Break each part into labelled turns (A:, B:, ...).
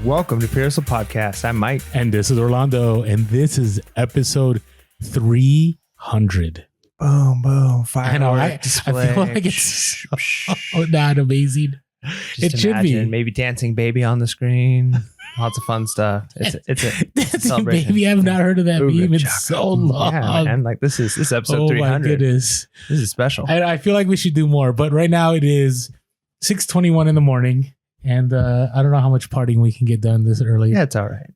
A: Welcome to PHP Podcast. I'm Mike.
B: And this is Orlando. And this is episode 300.
A: Boom, boom.
B: I know. I feel like it's so not amazing.
A: It should be. Maybe dancing baby on the screen. Lots of fun stuff. It's a
B: dancing baby. I've not heard of that meme in so long.
A: Yeah, man. Like this is episode 300.
B: Oh my goodness.
A: This is special.
B: I feel like we should do more, but right now it is 6:21 in the morning. And I don't know how much partying we can get done this early.
A: Yeah, it's all right.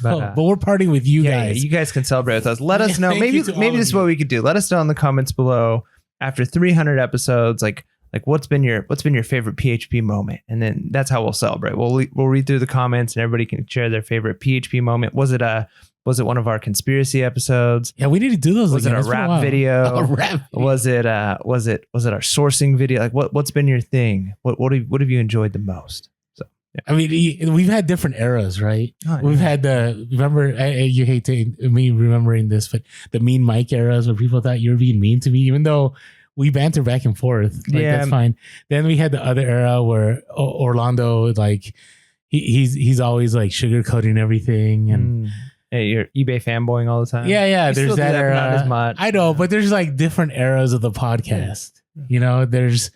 B: But we're partying with you guys.
A: Yeah, you guys can celebrate with us. Let us know. Maybe this is what we could do. Let us know in the comments below after 300 episodes, like what's been your favorite PHP moment, and then that's how we'll celebrate. We'll read through the comments, and everybody can share their favorite PHP moment. Was it one of our conspiracy episodes?
B: Yeah, we need to do those.
A: Was it a rap video?
B: A rap video.
A: Was it our sourcing video? Like what's been your thing? What have you enjoyed the most? So yeah.
B: I mean, we've had different eras, right?
A: Oh, yeah.
B: We've had you hate me remembering this, but the mean Mike eras where people thought you were being mean to me, even though we banter back and forth. Like, yeah, that's fine. Then we had the other era where Orlando, like he's always like sugarcoating everything and.
A: Hey, you're eBay fanboying all the time.
B: Yeah. There's that era.
A: Not as much.
B: I know, but there's like different eras of the podcast. Yeah. You know, there's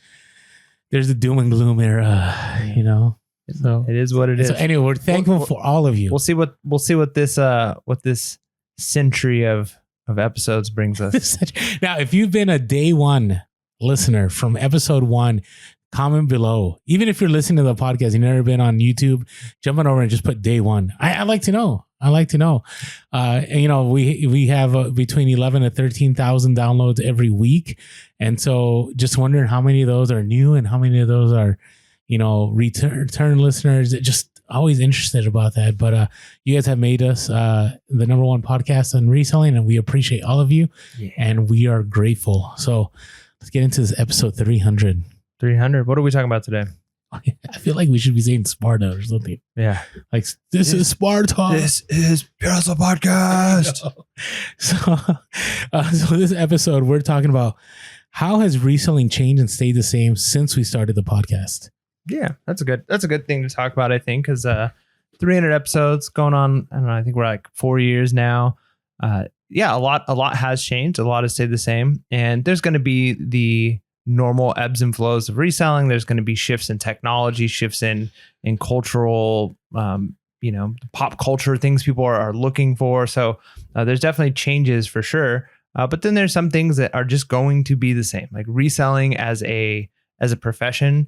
B: the doom and gloom era. You know, so
A: it is what it is.
B: So anyway, we're thankful for all of you.
A: We'll see what this century of episodes brings us.
B: Now, if you've been a day one listener from episode 1. Comment below. Even if you're listening to the podcast, you've never been on YouTube, jump on over and just put day 1. I like to know. And, you know, we have between 11 to 13,000 downloads every week. And so just wondering how many of those are new and how many of those are, you know, return listeners. Just always interested about that. But you guys have made us the number 1 podcast on reselling, and we appreciate all of you. Yeah. And we are grateful. So let's get into this episode 300.
A: 300. What are we talking about today?
B: I feel like we should be saying Sparta or something.
A: Yeah.
B: Like, this is Sparta.
A: This is PHP Podcast.
B: So this episode, we're talking about how has reselling changed and stayed the same since we started the podcast?
A: Yeah, that's a good thing to talk about, I think, because 300 episodes going on. I don't know. I think we're like 4 years now. Yeah, a lot has changed. A lot has stayed the same. And there's going to be the normal ebbs and flows of reselling. There's going to be shifts in technology, shifts in cultural, pop culture, things people are looking for. So there's definitely changes for sure. But then there's some things that are just going to be the same. Like reselling as a profession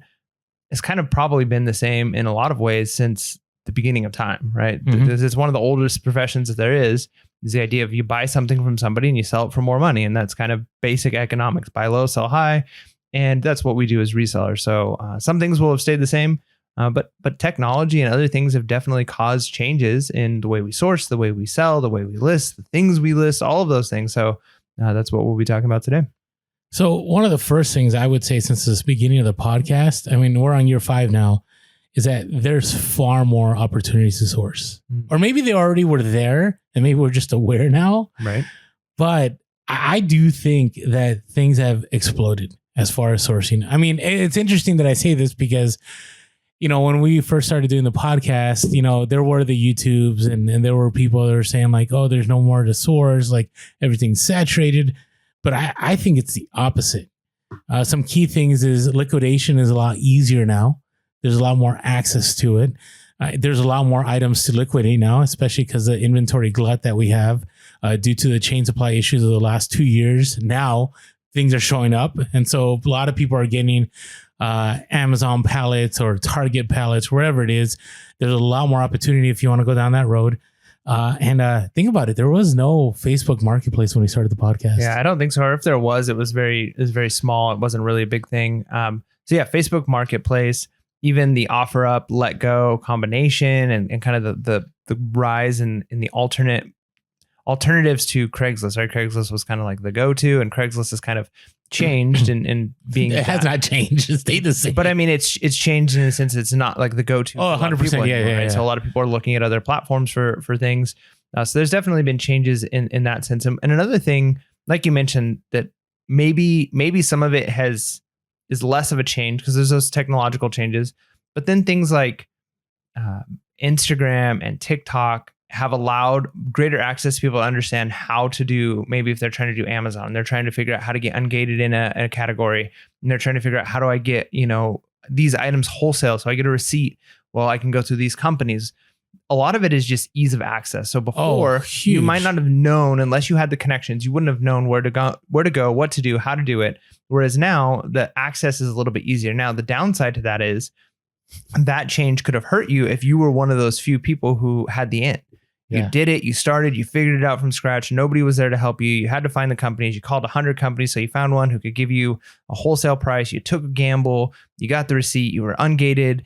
A: has kind of probably been the same in a lot of ways since the beginning of time, right? Mm-hmm. This is one of the oldest professions that there is the idea of you buy something from somebody and you sell it for more money. And that's kind of basic economics. Buy low, sell high. And that's what we do as resellers. So some things will have stayed the same, but technology and other things have definitely caused changes in the way we source, the way we sell, the way we list, the things we list, all of those things. So that's what we'll be talking about today.
B: So one of the first things I would say since the beginning of the podcast, I mean, we're on year 5 now, is that there's far more opportunities to source. Or maybe they already were there and maybe we're just aware now.
A: Right.
B: But I do think that things have exploded as far as sourcing. I mean, it's interesting that I say this because, you know, when we first started doing the podcast, you know, there were the YouTubes and there were people that were saying like, oh, there's no more to source, like everything's saturated. But I think it's the opposite. Some key things is liquidation is a lot easier now. There's a lot more access to it. There's a lot more items to liquidate now, especially because of the inventory glut that we have due to the chain supply issues of the last 2 years. Now things are showing up. And so a lot of people are getting Amazon pallets or Target pallets, wherever it is. There's a lot more opportunity if you want to go down that road. And think about it. There was no Facebook Marketplace when we started the podcast.
A: Yeah, I don't think so. Or if there was, it was very small. It wasn't really a big thing. So yeah, Facebook Marketplace, even the offer up, let go combination and kind of the rise in the alternatives to Craigslist, right? Craigslist was kind of like the go-to, and Craigslist has kind of changed and being
B: it has not changed. It stayed the same.
A: But I mean, it's changed in the sense it's not like the go-to.
B: Oh, 100%. Yeah.
A: Right? So a lot of people are looking at other platforms for things. So there's definitely been changes in that sense. And another thing, like you mentioned, that maybe some of it is less of a change because there's those technological changes, but then things like Instagram and TikTok have allowed greater access to people to understand how to do, maybe if they're trying to do Amazon, they're trying to figure out how to get ungated in a category, and they're trying to figure out how do I get, these items wholesale so I get a receipt. Well, I can go through these companies. A lot of it is just ease of access. So before, you might not have known, unless you had the connections, you wouldn't have known where to go, what to do, how to do it. Whereas now the access is a little bit easier. Now, the downside to that is that change could have hurt you if you were one of those few people who had the in. You did it, you started, you figured it out from scratch. Nobody was there to help you. You had to find the companies. You called 100 companies. So you found one who could give you a wholesale price. You took a gamble. You got the receipt. You were ungated,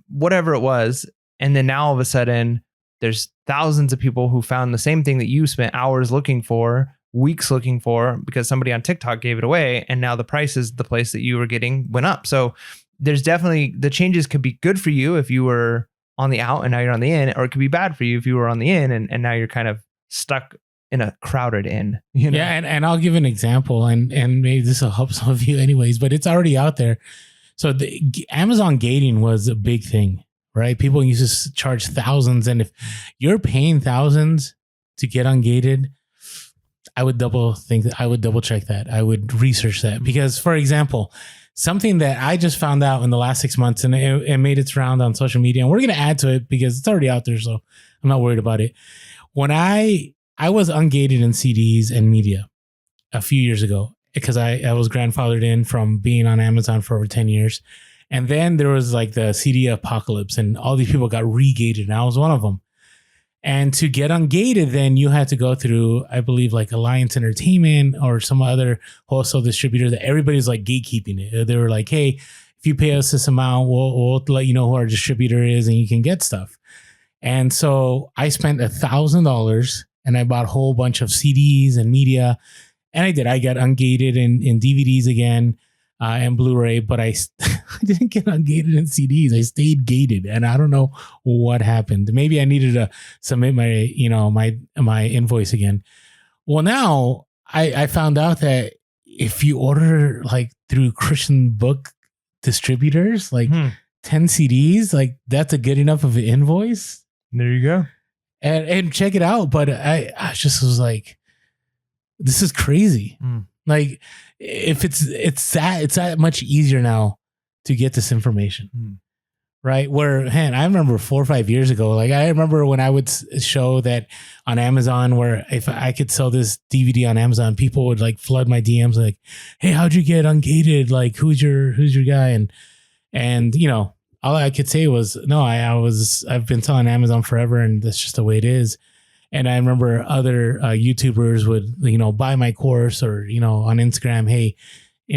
A: whatever it was. And then now all of a sudden, there's thousands of people who found the same thing that you spent hours looking for, weeks looking for, because somebody on TikTok gave it away. And now the prices, the place that you were getting went up. So there's definitely, the changes could be good for you if you were on the out and now you're on the in, or it could be bad for you if you were on the in and now you're kind of stuck in a crowded in.
B: Yeah, and I'll give an example, and maybe this will help some of you anyways, but it's already out there. So the Amazon gating was a big thing, right? People used to charge thousands, and if you're paying thousands to get ungated, I would double check that. I would research that, because, for example, something that I just found out in the last 6 months, and it made its round on social media, and we're going to add to it because it's already out there, so I'm not worried about it. When I was ungated in CDs and media a few years ago, because I was grandfathered in from being on Amazon for over 10 years. And then there was like the CD apocalypse, and all these people got regated, and I was one of them. And to get ungated, then you had to go through, I believe, like Alliance Entertainment or some other wholesale distributor that everybody's like gatekeeping it. They were like, hey, if you pay us this amount, we'll let you know who our distributor is and you can get stuff. And so I spent $1,000 and I bought a whole bunch of CDs and media. And I got ungated in DVDs again and Blu-ray, but I didn't get ungated in CDs. I stayed gated, and I don't know what happened. Maybe I needed to submit my invoice again. Well, now I found out that if you order like through Christian book distributors, like 10 CDs, like that's a good enough of an invoice.
A: There you go.
B: And check it out. But I just was like, this is crazy. Like, if it's that much easier now to get this information, right? Where, man, I remember 4 or 5 years ago, like I remember when I would show that on Amazon, where if I could sell this DVD on Amazon, people would like flood my DMs like, hey, how'd you get ungated? Like, who's your guy? And all I could say was, no, I've been selling Amazon forever, and that's just the way it is. And I remember other YouTubers would, buy my course, or, on Instagram, hey,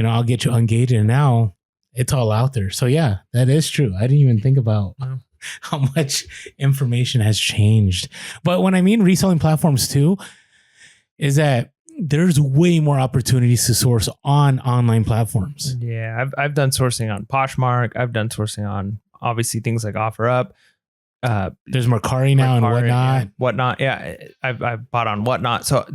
B: I'll get you ungated. And now it's all out there. So yeah, that is true. I didn't even think about how much information has changed. But when I mean reselling platforms too, is that there's way more opportunities to source on online platforms.
A: Yeah, I've done sourcing on Poshmark. I've done sourcing on obviously things like OfferUp.
B: There's Mercari now and Whatnot.
A: Whatnot. Yeah, I've bought on Whatnot. So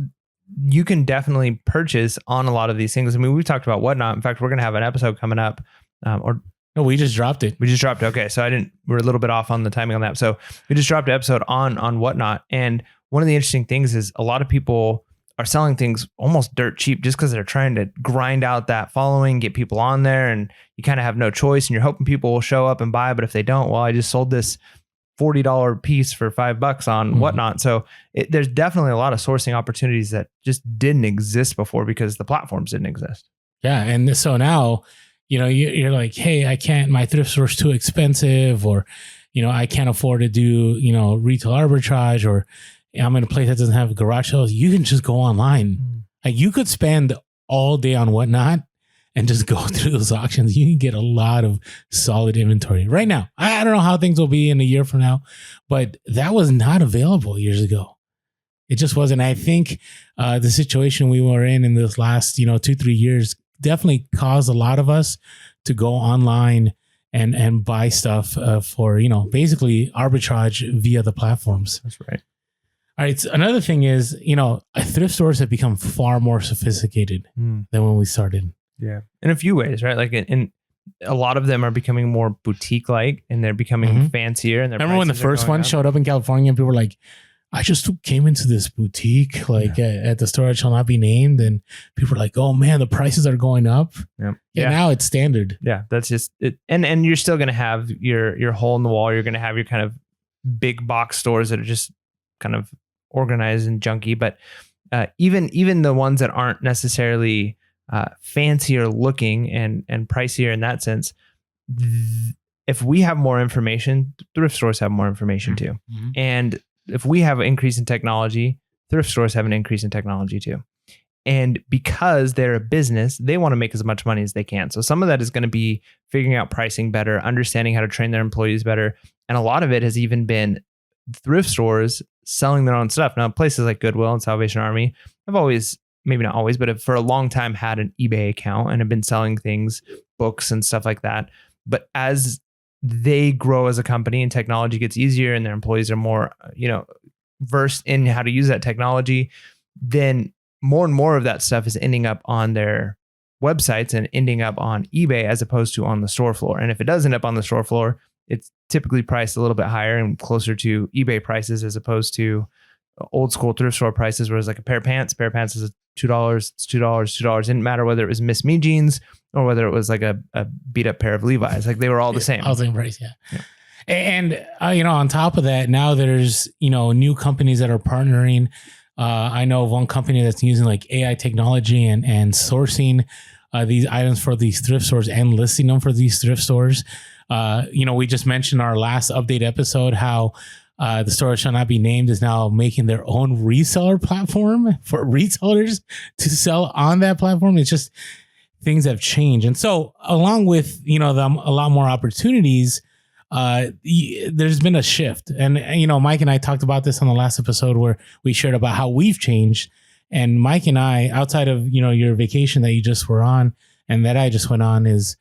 A: you can definitely purchase on a lot of these things. I mean, we've talked about Whatnot. In fact, we're going to have an episode coming up. No,
B: we just dropped it.
A: Okay. So we're a little bit off on the timing on that. So we just dropped an episode on Whatnot. And one of the interesting things is a lot of people are selling things almost dirt cheap just because they're trying to grind out that following, get people on there, and you kind of have no choice, and you're hoping people will show up and buy. But if they don't, well, I just sold this $40 piece for $5 on Whatnot. So there's definitely a lot of sourcing opportunities that just didn't exist before because the platforms didn't exist.
B: Yeah. And so now, you're like, hey, my thrift store's too expensive, or, I can't afford to do, retail arbitrage, or I'm in a place that doesn't have garage sales. You can just go online. Like, you could spend all day on Whatnot and just go through those auctions. You can get a lot of solid inventory right now. I don't know how things will be in a year from now, but that was not available years ago. It just wasn't. I think the situation we were in this last, 2-3 years definitely caused a lot of us to go online and buy stuff for, basically arbitrage via the platforms.
A: That's right.
B: All right. So another thing is, thrift stores have become far more sophisticated than when we started.
A: Yeah. In a few ways, right? Like in a lot of them are becoming more boutique-like, and they're becoming fancier. And
B: remember when the first one showed up in California, and people were like, I just came into this boutique, at the store that shall not be named. And people were like, oh man, the prices are going up. Yeah. Now it's standard.
A: Yeah. That's just it. And you're still going to have your hole in the wall. You're going to have your kind of big box stores that are just kind of organized and junky. But even the ones that aren't necessarily fancier looking and pricier in that sense, if we have more information, thrift stores have more information too. And if we have an increase in technology, thrift stores have an increase in technology too. And because they're a business, they want to make as much money as they can. So some of that is going to be figuring out pricing better, understanding how to train their employees better. And a lot of it has even been thrift stores selling their own stuff. Now, places like Goodwill and Salvation Army have always, maybe not always, but have for a long time had an eBay account and have been selling things, books and stuff like that. But as they grow as a company and technology gets easier and their employees are more, versed in how to use that technology, then more and more of that stuff is ending up on their websites and ending up on eBay as opposed to on the store floor. And if it does end up on the store floor, it's typically priced a little bit higher and closer to eBay prices as opposed to old school thrift store prices, whereas like a pair of pants is $2, it's $2. It didn't matter whether it was Miss Me jeans or whether it was like a beat up pair of Levi's. Like they were all the same.
B: All the same price, yeah. And on top of that, now there's new companies that are partnering. I know of one company that's using like AI technology and sourcing these items for these thrift stores and listing them for these thrift stores. We just mentioned our last update episode how the store shall not be named is now making their own reseller platform for resellers to sell on that platform. It's just things have changed. And so along with, a lot more opportunities, there's been a shift. And, Mike and I talked about this on the last episode where we shared about how we've changed. And Mike and I, outside of, your vacation that you just were on and that I just went on, is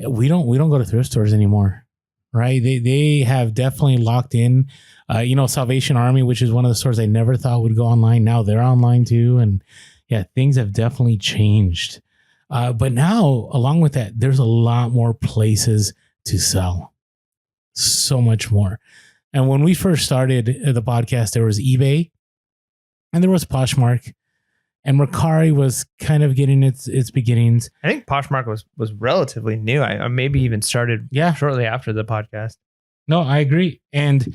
B: we don't go to thrift stores anymore. Right. They have definitely locked in, Salvation Army, which is one of the stores I never thought would go online. Now they're online too. And yeah, things have definitely changed. But now, along with that, there's a lot more places to sell. So much more. And when we first started the podcast, there was eBay and there was Poshmark. And Mercari was kind of getting its beginnings.
A: I think Poshmark was relatively new. I maybe even started shortly after the podcast.
B: No, I agree. And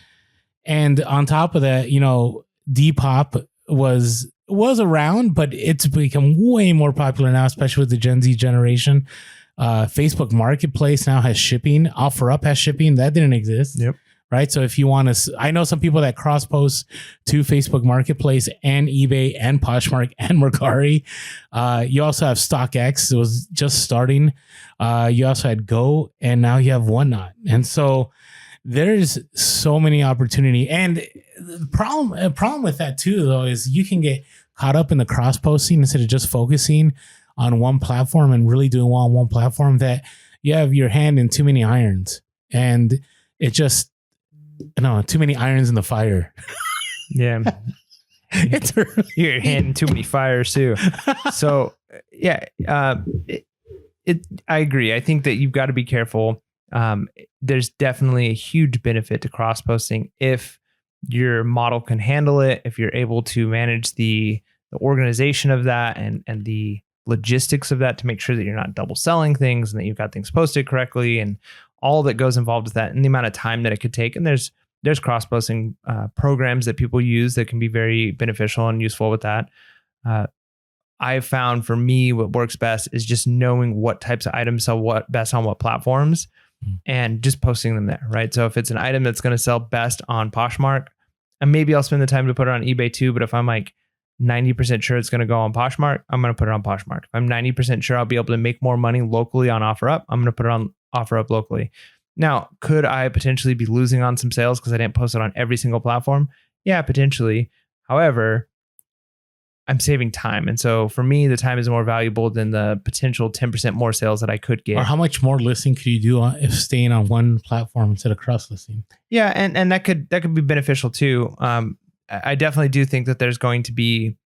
B: on top of that, Depop was around, but it's become way more popular now, especially with the Gen Z generation. Facebook Marketplace now has shipping. OfferUp has shipping. That didn't exist.
A: Yep.
B: Right. So if you want to, I know some people that cross post to Facebook Marketplace and eBay and Poshmark and Mercari. You also have StockX. It was just starting. You also had Go, and now you have Whatnot. And so there's so many opportunity. And the problem with that too, though, is you can get caught up in the cross posting instead of just focusing on one platform and really doing well on one platform, that you have your hand in too many irons, and it just, too many irons in the fire.
A: Yeah.
B: It's early.
A: You're handing too many fires too. So yeah, I agree. I think that you've got to be careful. There's definitely a huge benefit to cross posting if your model can handle it, if you're able to manage the organization of that and the logistics of that to make sure that you're not double selling things and that you've got things posted correctly and all that goes involved with that and the amount of time that it could take. And there's cross-posting programs that people use that can be very beneficial and useful with that. I've found for me what works best is just knowing what types of items sell what best on what platforms and just posting them there, right? So if it's an item that's going to sell best on Poshmark, and maybe I'll spend the time to put it on eBay too, but if I'm like 90% sure it's going to go on Poshmark, I'm going to put it on Poshmark. If I'm 90% sure I'll be able to make more money locally on OfferUp, I'm going to put it on OfferUp locally. Now, could I potentially be losing on some sales because I didn't post it on every single platform? Yeah, potentially. However, I'm saving time. And so for me, the time is more valuable than the potential 10% more sales that I could get.
B: Or how much more listing could you do if staying on one platform instead of cross listing?
A: Yeah, and that could be beneficial too. I definitely do think that there's going to be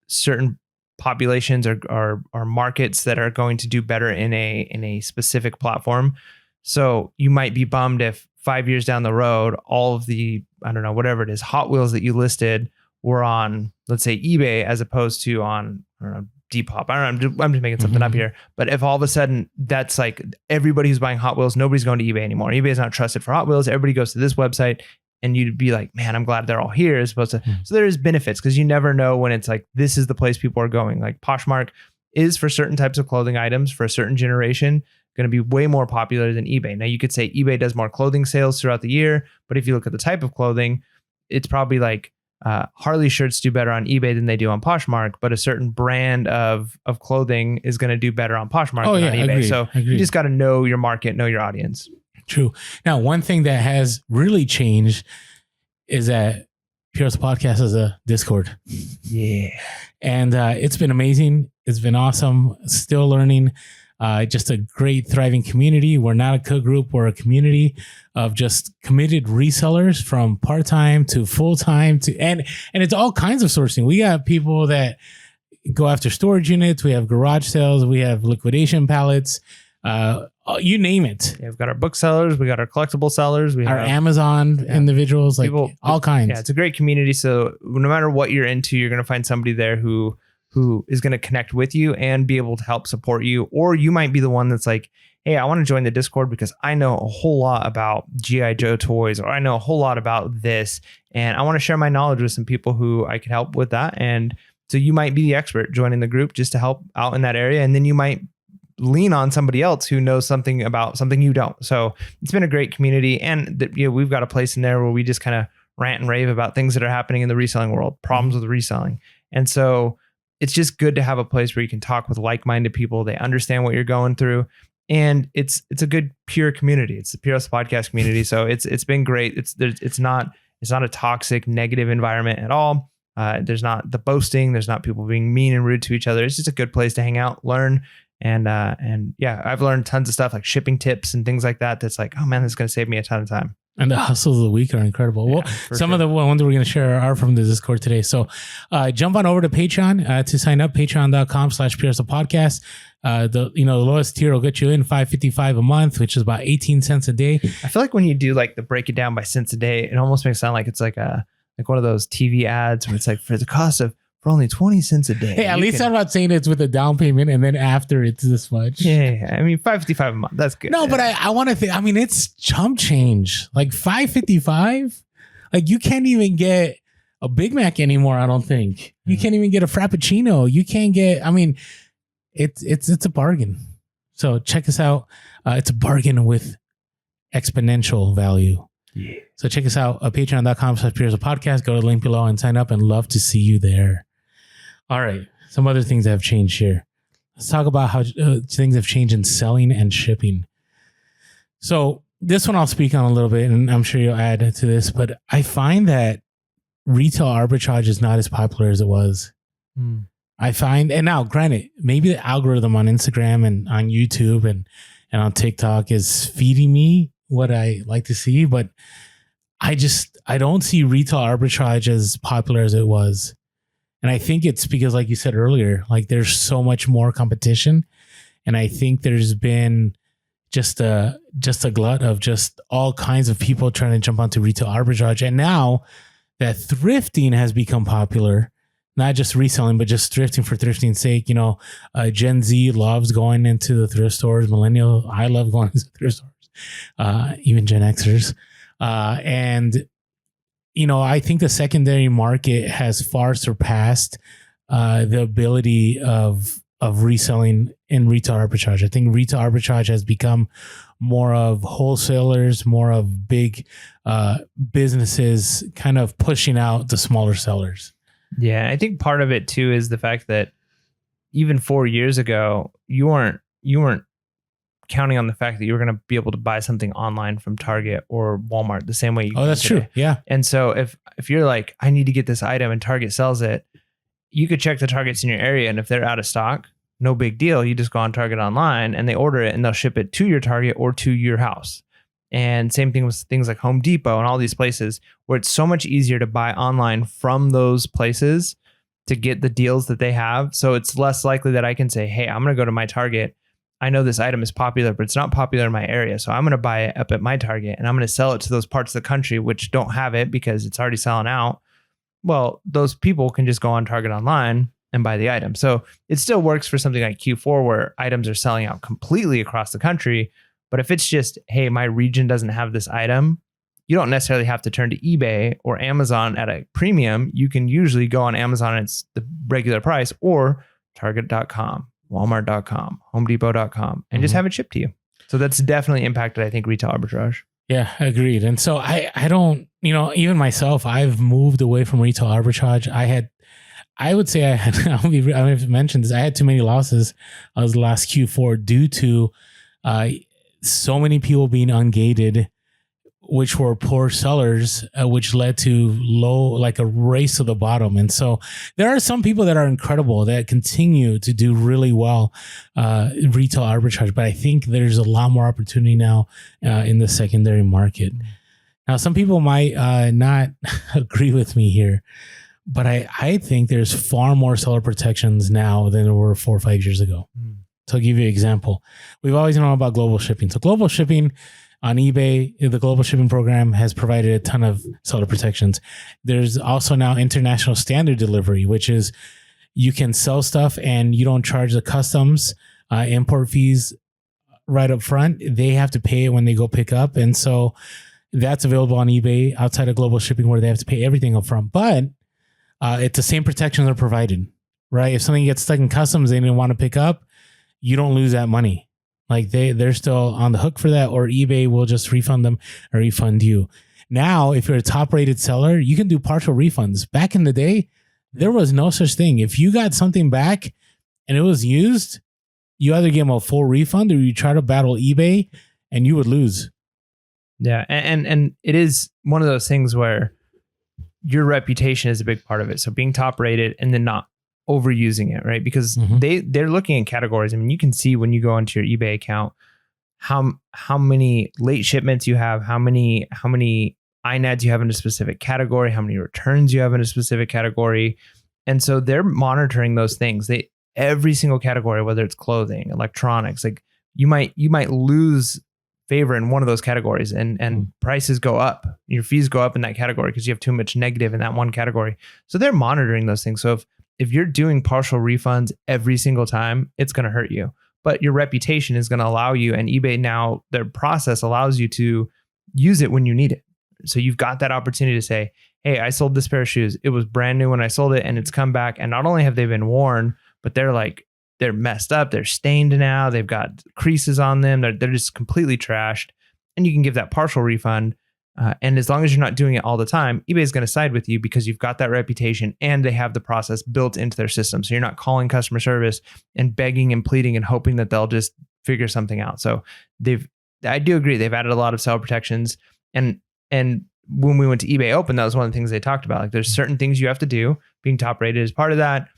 A: certain populations or markets that are going to do better in a specific platform. So you might be bummed if 5 years down the road, all of the, I don't know, whatever it is, Hot Wheels that you listed were on, let's say, eBay as opposed to on, I don't know, Depop. I don't know, I'm just making something up here. But if all of a sudden that's like everybody who's buying Hot Wheels, nobody's going to eBay anymore. eBay is not trusted for Hot Wheels. Everybody goes to this website, and you'd be like, man, I'm glad they're all here as opposed to. So there's benefits because you never know when it's like, this is the place people are going. Like Poshmark is for certain types of clothing items for a certain generation going to be way more popular than eBay. Now you could say eBay does more clothing sales throughout the year, but if you look at the type of clothing, it's probably like Harley shirts do better on eBay than they do on Poshmark, but a certain brand of clothing is going to do better on Poshmark than on eBay.
B: Agreed,
A: so you just got to know your market, know your audience.
B: True. Now, one thing that has really changed is that Pierce Podcast has a Discord.
A: Yeah.
B: And it's been amazing. It's been awesome. Still learning. Just a great thriving community. We're not a cook group. We're a community of just committed resellers from part-time to full-time and it's all kinds of sourcing. We got people that go after storage units. We have garage sales. We have liquidation pallets. You name it.
A: Yeah, we've got our booksellers. We got our collectible sellers. We
B: our
A: have
B: Amazon individuals, like people, all kinds.
A: Yeah, it's a great community. So no matter what you're into, you're going to find somebody there who is going to connect with you and be able to help support you. Or you might be the one that's like, hey, I want to join the Discord because I know a whole lot about G.I. Joe toys, or I know a whole lot about this, and I want to share my knowledge with some people who I can help with that. And so you might be the expert joining the group just to help out in that area. And then you might lean on somebody else who knows something about something you don't. So it's been a great community. And we've got a place in there where we just kind of rant and rave about things that are happening in the reselling world, problems with reselling. And so it's just good to have a place where you can talk with like-minded people. They understand what you're going through. And it's a good pure community. It's the Pierce Podcast community. So it's been great. It's not a toxic, negative environment at all. There's not the boasting. There's not people being mean and rude to each other. It's just a good place to hang out, learn. And yeah, I've learned tons of stuff like shipping tips and things like that. That's like, oh man, this is going to save me a ton of time.
B: And the hustles of the week are incredible. Yeah, well, some of the ones we're going to share are from the Discord today. So jump on over to Patreon to sign up, patreon.com/PiercePodcast. The lowest tier will get you in $5.55 a month, which is about 18 cents a day.
A: I feel like when you do like the break it down by cents a day, it almost makes it sound like it's like one of those TV ads where it's like for the cost of for only 20 cents a day.
B: Hey, at least I'm not saying it's with a down payment and then after it's this much.
A: Yeah. I mean, $5.55 a month. That's good.
B: No, but I want to think, I mean, it's chump change. Like $5.55. Like you can't even get a Big Mac anymore, I don't think. You can't even get a Frappuccino. You can't get, I mean, it's a bargain. So check us out. It's a bargain with exponential value. Yeah. So check us out at patreon.com/PiercePodcast. Go to the link below and sign up, and love to see you there. All right. Some other things that have changed here. Let's talk about how things have changed in selling and shipping. So this one I'll speak on a little bit, and I'm sure you'll add to this, but I find that retail arbitrage is not as popular as it was. I find, and now granted, maybe the algorithm on Instagram and on YouTube and on TikTok is feeding me what I like to see, but I don't see retail arbitrage as popular as it was. And I think it's because, like you said earlier, like there's so much more competition. And I think there's been just a glut of just all kinds of people trying to jump onto retail arbitrage. And now that thrifting has become popular, not just reselling, but just thrifting for thrifting's sake. Gen Z loves going into the thrift stores. Millennial, I love going into the thrift stores. Even Gen Xers. I think the secondary market has far surpassed the ability of reselling in retail arbitrage. I think retail arbitrage has become more of wholesalers, more of big businesses kind of pushing out the smaller sellers.
A: Yeah, I think part of it too is the fact that even 4 years ago, you weren't counting on the fact that you were going to be able to buy something online from Target or Walmart the same way you can
B: that's
A: today.
B: True. Yeah.
A: And so if you're like, I need to get this item and Target sells it, you could check the Targets in your area. And if they're out of stock, no big deal. You just go on Target online and they order it and they'll ship it to your Target or to your house. And same thing with things like Home Depot and all these places where it's so much easier to buy online from those places to get the deals that they have. So it's less likely that I can say, hey, I'm going to go to my Target. I know this item is popular, but it's not popular in my area. So I'm going to buy it up at my Target and I'm going to sell it to those parts of the country which don't have it because it's already selling out. Well, those people can just go on Target online and buy the item. So it still works for something like Q4 where items are selling out completely across the country. But if it's just, hey, my region doesn't have this item, you don't necessarily have to turn to eBay or Amazon at a premium. You can usually go on Amazon and it's the regular price, or Target.com, Walmart.com, HomeDepot.com, and just have it shipped to you. So that's definitely impacted, I think, retail arbitrage.
B: Yeah, agreed. And so I don't, even myself, I've moved away from retail arbitrage. I've mentioned this, I had too many losses as the last Q4 due to so many people being ungated, which were poor sellers, which led to a race to the bottom. And so there are some people that are incredible that continue to do really well retail arbitrage, but I think there's a lot more opportunity now in the secondary market. Now, some people might not agree with me here, but I think there's far more seller protections now than there were 4 or 5 years ago. So I'll give you an example. We've always known about global shipping. So global shipping on eBay, the global shipping program has provided a ton of seller protections. There's also now international standard delivery, which is you can sell stuff and you don't charge the customs import fees right up front. They have to pay it when they go pick up. And so that's available on eBay outside of global shipping where they have to pay everything up front. But it's the same protections are provided, right? If something gets stuck in customs they didn't want to pick up, you don't lose that money. Like they're still on the hook for that, or eBay will just refund them or refund you. Now, if you're a top rated seller, you can do partial refunds. Back in the day, there was no such thing. If you got something back and it was used, you either give them a full refund or you try to battle eBay and you would lose.
A: Yeah. And it is one of those things where your reputation is a big part of it. So being top rated and then not overusing it, right? Because they're looking at categories. I mean, you can see when you go onto your eBay account how many late shipments you have, how many INADs you have in a specific category, how many returns you have in a specific category. And so they're monitoring those things. Every single category, whether it's clothing, electronics, like you might lose favor in one of those categories and prices go up, your fees go up in that category because you have too much negative in that one category. So they're monitoring those things. So if you're doing partial refunds every single time, it's going to hurt you. But your reputation is going to allow you, and eBay now, their process allows you to use it when you need it. So you've got that opportunity to say, hey, I sold this pair of shoes. It was brand new when I sold it and it's come back. And not only have they been worn, but they're messed up. They're stained now. They've got creases on them. They're just completely trashed. And you can give that partial refund. And as long as you're not doing it all the time, eBay is going to side with you because you've got that reputation and they have the process built into their system. So you're not calling customer service and begging and pleading and hoping that they'll just figure something out. So I do agree. They've added a lot of seller protections. And when we went to eBay Open, that was one of the things they talked about. Like there's certain things you have to do. Being top rated is part of that.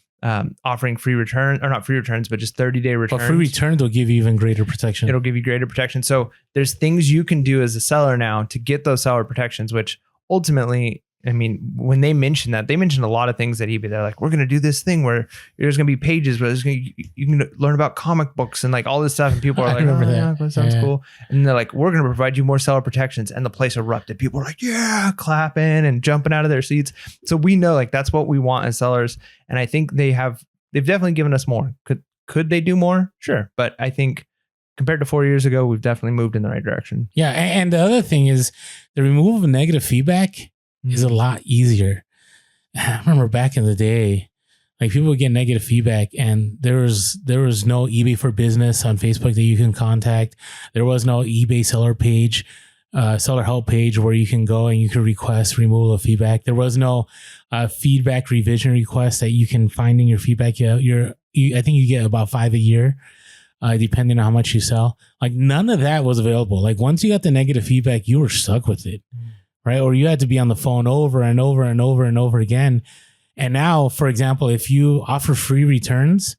A: Offering free return, or not free returns, but just 30-day returns.
B: But free returns will give you even greater protection.
A: It'll give you greater protection. So there's things you can do as a seller now to get those seller protections, which ultimately, I mean, when they mentioned that, they mentioned a lot of things at eBay. They're like, we're going to do this thing where there's going to be pages where you can learn about comic books and like all this stuff. And people are like, that sounds cool. And they're like, we're going to provide you more seller protections. And the place erupted. People are like, yeah, clapping and jumping out of their seats. So we know like that's what we want as sellers. And I think they've definitely given us more. Could they do more? Sure. But I think compared to 4 years ago, we've definitely moved in the right direction.
B: Yeah. And the other thing is the removal of negative feedback is a lot easier. I remember back in the day, like people would get negative feedback and there was no eBay for business on Facebook that you can contact. There was no eBay seller page, seller help page where you can go and you can request removal of feedback. There was no feedback revision request that you can find in your feedback. I think you get about 5 a year, depending on how much you sell. Like none of that was available. Like once you got the negative feedback, you were stuck with it. Right? Or you had to be on the phone over and over and over and over again. And now, for example, if you offer free returns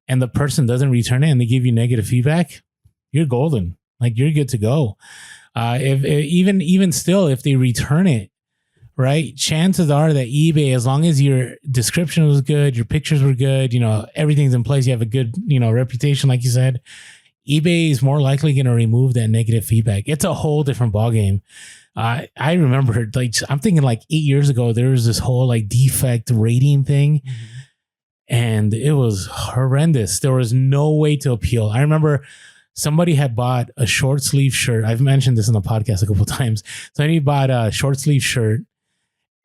B: and the person doesn't return it and they give you negative feedback, you're golden. Like you're good to go. If even still, if they return it, right? Chances are that eBay, as long as your description was good, your pictures were good, everything's in place, you have a good, reputation, like you said, eBay is more likely going to remove that negative feedback. It's a whole different ballgame. I remember, I'm thinking 8 years ago, there was this whole defect rating thing, and it was horrendous. There was no way to appeal. I remember somebody had bought a short sleeve shirt. I've mentioned this in the podcast a couple of times. Somebody bought a short sleeve shirt,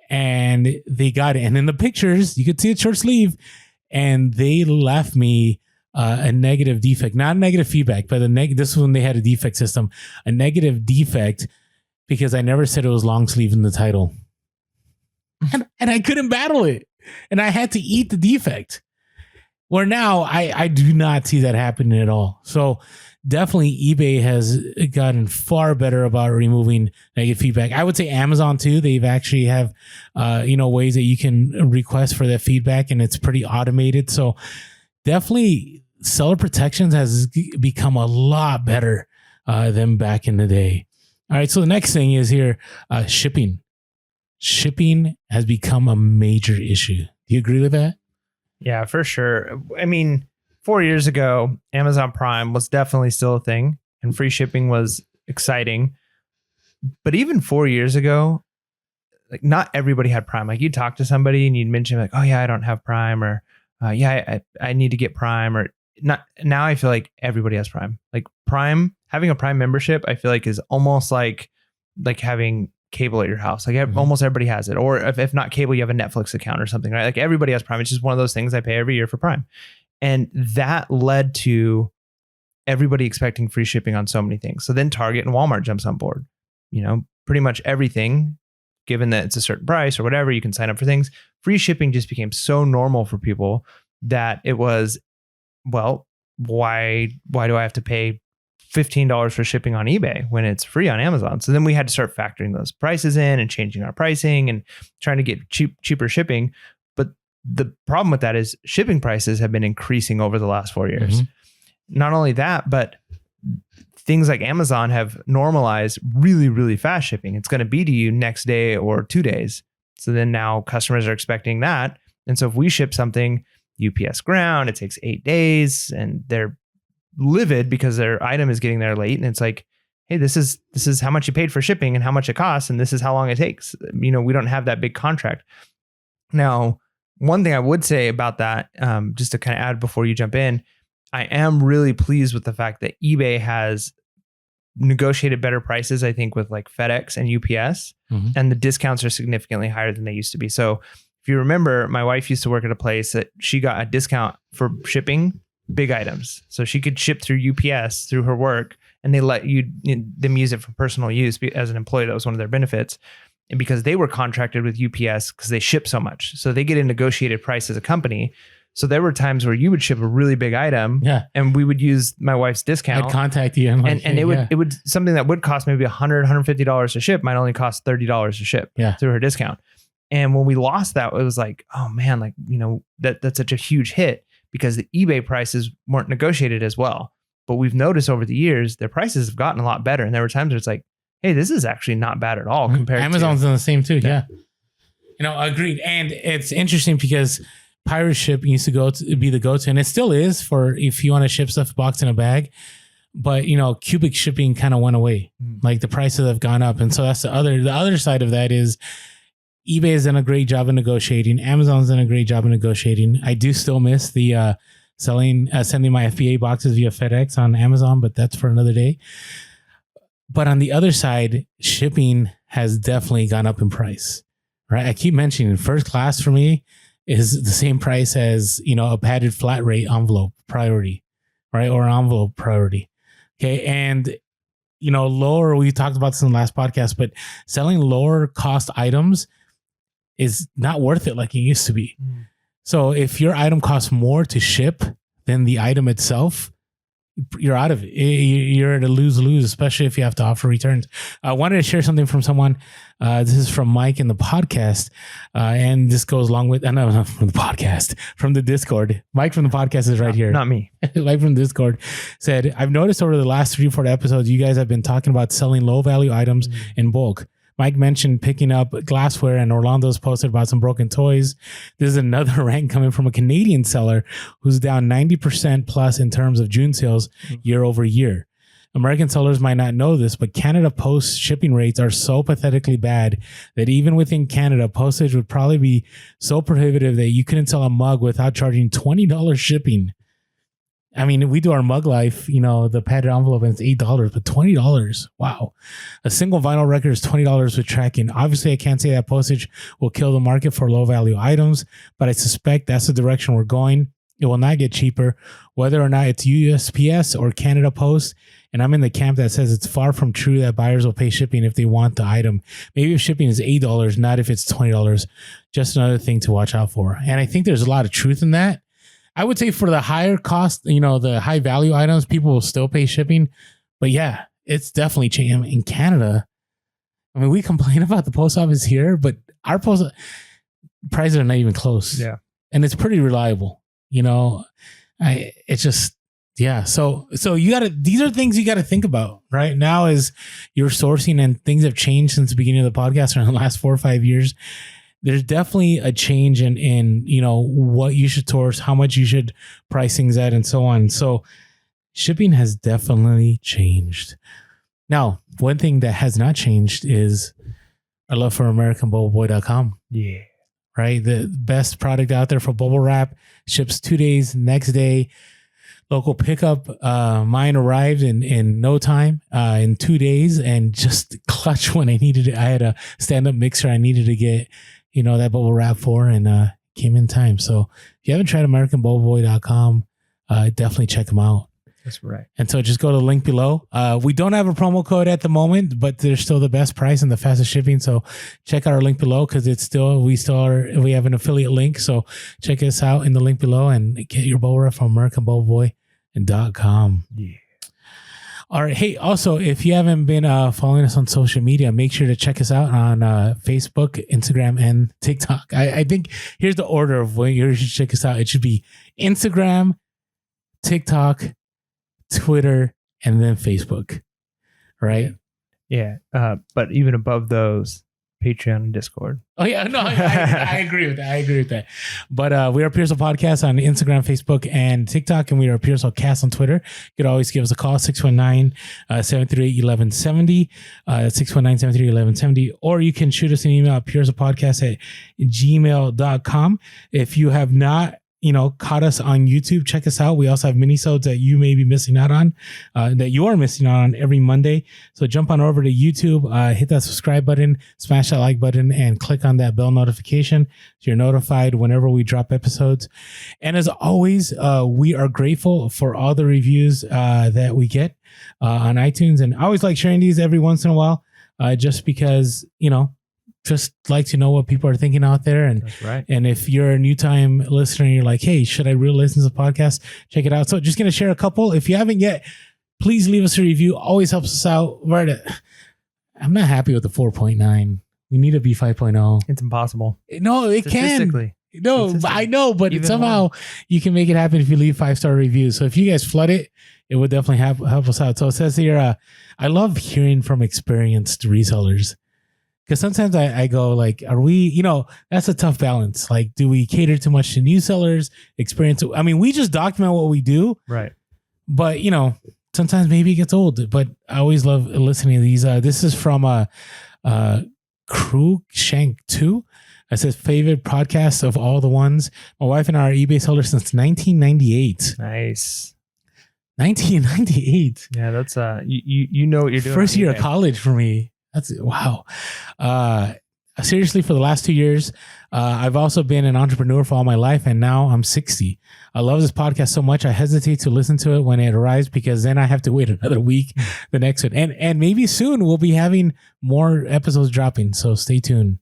B: and they got it. And in the pictures, you could see it's short sleeve, and they left me a negative defect, not a negative feedback, but this is when they had a defect system, a negative defect, because I never said it was long sleeve in the title. And I couldn't battle it. And I had to eat the defect. Where now I do not see that happening at all. So definitely eBay has gotten far better about removing negative feedback. I would say Amazon too. They've actually have, ways that you can request for that feedback, and it's pretty automated. So definitely seller protections has become a lot better than back in the day. All right. So the next thing is here, shipping. Shipping has become a major issue. Do you agree with that?
A: Yeah, for sure. I mean, 4 years ago, Amazon Prime was definitely still a thing, and free shipping was exciting. But even 4 years ago, not everybody had Prime. You'd talk to somebody and you'd mention oh yeah, I don't have Prime, or I need to get Prime, or not. Now I feel like everybody has Prime. Prime, having a Prime membership, I feel like is almost like having cable at your house. Almost everybody has it. Or if not cable, you have a Netflix account or something, right? Everybody has Prime. It's just one of those things I pay every year for Prime. And that led to everybody expecting free shipping on so many things. So then Target and Walmart jumps on board. Pretty much everything, given that it's a certain price or whatever, you can sign up for things. Free shipping just became so normal for people that it was, well, why do I have to pay $15 for shipping on eBay when it's free on Amazon? So then we had to start factoring those prices in and changing our pricing and trying to get cheaper shipping. But the problem with that is shipping prices have been increasing over the last 4 years. Not only that, but things like Amazon have normalized really, really fast shipping. It's going to be to you next day or 2 days. So then now customers are expecting that. And so if we ship something UPS ground, it takes 8 days, and they're livid because their item is getting there late. And it's hey, this is how much you paid for shipping and how much it costs, and this is how long it takes. We don't have that big contract. Now, one thing I would say about that, just to kind of add before you jump in, I am really pleased with the fact that eBay has negotiated better prices, I think, with FedEx and UPS, and the discounts are significantly higher than they used to be. So if you remember, my wife used to work at a place that she got a discount for shipping big items. So she could ship through UPS through her work, and they let them use it for personal use as an employee. That was one of their benefits. And because they were contracted with UPS because they ship so much. So they get a negotiated price as a company. So there were times where you would ship a really big item, and we would use my wife's discount.
B: I'd contact you.
A: And it would something that would cost maybe $100, $150 to ship might only cost $30 to ship through her discount. And when we lost that, it was oh man, that's such a huge hit because the eBay prices weren't negotiated as well. But we've noticed over the years, their prices have gotten a lot better. And there were times where it's hey, this is actually not bad at all compared
B: Amazon's done the same too. Yeah. Agreed. And it's interesting because pirate ship used to be the go-to, and it still is for if you want to ship stuff boxed in a bag. But cubic shipping kind of went away. The prices have gone up. And so that's the other side of that is eBay has done a great job of negotiating. Amazon's done a great job of negotiating. I do still miss the sending my FBA boxes via FedEx on Amazon, but that's for another day. But on the other side, shipping has definitely gone up in price, right? I keep mentioning first class for me is the same price as, a padded flat rate envelope priority, right? Or envelope priority. Okay. And, lower, we talked about this in the last podcast, but selling lower cost items is not worth it like it used to be. So if your item costs more to ship than the item itself, you're out of it. You're at a lose-lose, especially if you have to offer returns. I wanted to share something from someone. This is from Mike in the podcast. And this goes along with, not from the podcast, from the Discord. Mike from the podcast is right here.
A: Not me.
B: Mike from Discord said, I've noticed over the last 3 or 4 episodes, you guys have been talking about selling low-value items in bulk. Mike mentioned picking up glassware, and Orlando's posted about some broken toys. This is another rant coming from a Canadian seller who's down 90% plus in terms of June sales year over year. American sellers might not know this, but Canada Post shipping rates are so pathetically bad that even within Canada, postage would probably be so prohibitive that you couldn't sell a mug without charging $20 shipping. I mean, we do our mug life, the padded envelope, and it's $8, but $20. Wow. A single vinyl record is $20 with tracking. Obviously, I can't say that postage will kill the market for low value items, but I suspect that's the direction we're going. It will not get cheaper, whether or not it's USPS or Canada Post. And I'm in the camp that says it's far from true that buyers will pay shipping if they want the item. Maybe if shipping is $8, not if it's $20. Just another thing to watch out for. And I think there's a lot of truth in that. I would say for the higher cost, the high value items, people will still pay shipping. But yeah, it's definitely changing. In Canada, I mean, we complain about the post office here, but our post prices are not even close.
A: Yeah.
B: And it's pretty reliable. It's just, yeah. So these are things you got to think about right now as you're sourcing, and things have changed since the beginning of the podcast or in the last 4 or 5 years. There's definitely a change in what you should source, how much you should price things at, and so on. So shipping has definitely changed. Now, one thing that has not changed is our love for AmericanBubbleBoy.com.
A: Yeah.
B: Right? The best product out there for bubble wrap. Ships 2 days, next day. Local pickup. Mine arrived in no time, in 2 days, and just clutch when I needed it. I had a stand-up mixer I needed to get that bubble wrap for, and came in time. So if you haven't tried AmericanBubbleBoy.com, definitely check them out.
A: That's right.
B: And so just go to the link below. We don't have a promo code at the moment, but they're still the best price and the fastest shipping. So check out our link below, because we have an affiliate link. So check us out in the link below and get your bubble wrap from AmericanBubbleBoy.com.
A: Yeah.
B: All right. Hey, also, if you haven't been following us on social media, make sure to check us out on Facebook, Instagram, and TikTok. I think here's the order of when you should check us out. It should be Instagram, TikTok, Twitter, and then Facebook. Right?
A: Yeah. But even above those, Patreon and Discord.
B: Oh, yeah. No, I agree with that. But we are Pearsall Podcast on Instagram, Facebook, and TikTok, and we are Pearsall Cast on Twitter. You can always give us a call, 619-738-1170, 619-738-1170, or you can shoot us an email at pearsallpodcast@gmail.com. If you have not caught us on YouTube, check us out. We also have minisodes that you may be missing out on, that you are missing out on every Monday. So jump on over to YouTube, hit that subscribe button, smash that like button, and click on that bell notification so you're notified whenever we drop episodes. And as always, we are grateful for all the reviews that we get on iTunes. And I always like sharing these every once in a while, just because, just like to know what people are thinking out there. And
A: that's right.
B: And if you're a new time listener and you're like, hey, should I really listen to the podcast? Check it out. So just going to share a couple. If you haven't yet, please leave us a review. Always helps us out. I'm not happy with the 4.9. We need to be 5.0.
A: It's impossible.
B: No, it can. No, I know, but
A: even
B: somehow you can make it happen if you leave 5-star reviews. So if you guys flood it, it would definitely help us out. So it says here, I love hearing from experienced resellers. Because sometimes I go like, are we, that's a tough balance. Like, do we cater too much to new sellers, experience? I mean, we just document what we do.
A: Right.
B: But, sometimes maybe it gets old. But I always love listening to these. This is from Crew Shank 2. It says, favorite podcast of all the ones. My wife and I are eBay sellers since 1998.
A: Nice.
B: 1998.
A: Yeah, that's, you know what you're doing.
B: First year of college for me. That's wow. Seriously, for the last 2 years, I've also been an entrepreneur for all my life, and now I'm 60. I love this podcast so much. I hesitate to listen to it when it arrives, because then I have to wait another week, the next one. And maybe soon we'll be having more episodes dropping. So stay tuned.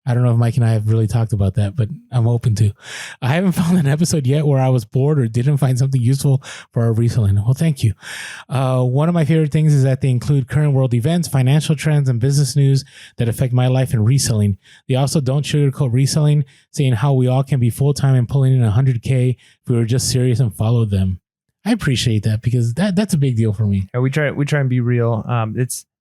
B: I don't know if Mike and I have really talked about that, but I'm open to. I haven't found an episode yet where I was bored or didn't find something useful for our reselling. Well, thank you. One of my favorite things is that they include current world events, financial trends, and business news that affect my life in reselling. They also don't sugarcoat reselling, saying how we all can be full-time and pulling in $100K if we were just serious and followed them. I appreciate that, because that's a big deal for me.
A: Yeah, we try and be real.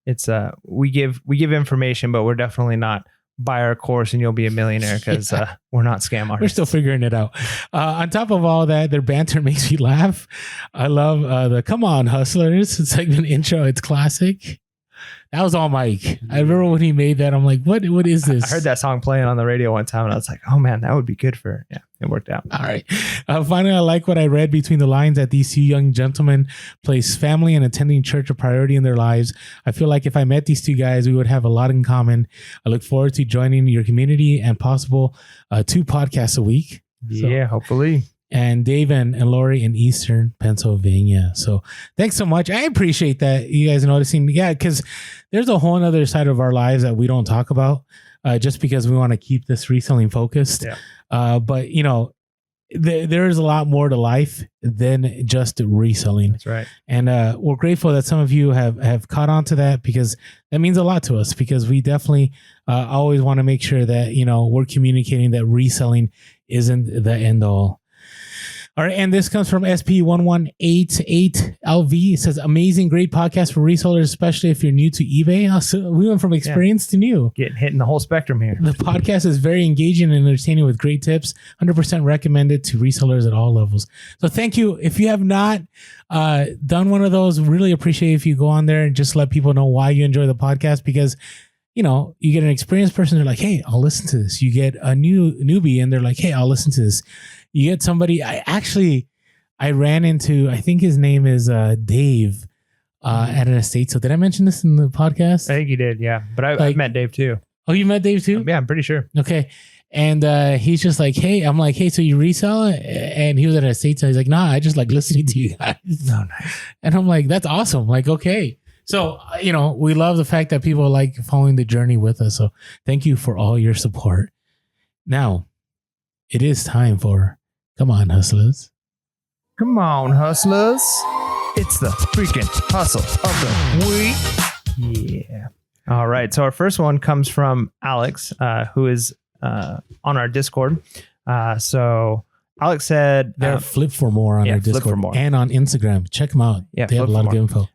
A: it's we give information, but we're definitely not buy our course and you'll be a millionaire, because we're not scam artists.
B: We're still figuring it out. On top of all that, their banter makes me laugh. I love the "Come on, Hustlers" segment intro. It's classic. That was all Mike. I remember when he made that. I'm like, what is this?
A: I heard that song playing on the radio one time and I was like, oh man, that would be good for, it worked out.
B: All right. Finally, I like what I read between the lines, that these two young gentlemen place family and attending church a priority in their lives. I feel like if I met these two guys, we would have a lot in common. I look forward to joining your community and possible 2 podcasts a week.
A: Yeah, hopefully.
B: And Dave and Lori in Eastern Pennsylvania. So thanks so much. I appreciate that you guys noticing. Yeah, because there's a whole other side of our lives that we don't talk about just because we want to keep this reselling focused.
A: Yeah.
B: But, there is a lot more to life than just reselling.
A: That's right.
B: And we're grateful that some of you have caught on to that, because that means a lot to us, because we definitely always want to make sure that, we're communicating that reselling isn't the end all. All right, and this comes from SP1188LV. It says, amazing, great podcast for resellers, especially if you're new to eBay. So we went from experience to new.
A: Getting hit in the whole spectrum here.
B: The podcast is very engaging and entertaining with great tips. 100% recommended to resellers at all levels. So thank you. If you have not done one of those, really appreciate if you go on there and just let people know why you enjoy the podcast, because you get an experienced person, they're like, hey, I'll listen to this. You get a newbie and they're like, hey, I'll listen to this. You get somebody, I ran into, I think his name is Dave at an estate. So did I mention this in the podcast?
A: I think you did, yeah. But I've met Dave too.
B: Oh, you met Dave too?
A: Yeah, I'm pretty sure.
B: Okay. And he's just like, hey, I'm like, hey, so you resell it? And he was at an estate. So he's like, nah, I just like listening to you guys.
A: Oh, nice.
B: And I'm like, that's awesome. Like, okay. So, we love the fact that people like following the journey with us. So thank you for all your support. Now, it is time for Come On, Hustlers.
A: Come on, Hustlers. It's the freaking hustle of the week. Yeah. All right. So our first one comes from Alex, who is on our Discord. So Alex said...
B: They're Flip for More on our Discord and on Instagram. Check them out.
A: Yeah,
B: they have a lot of good info.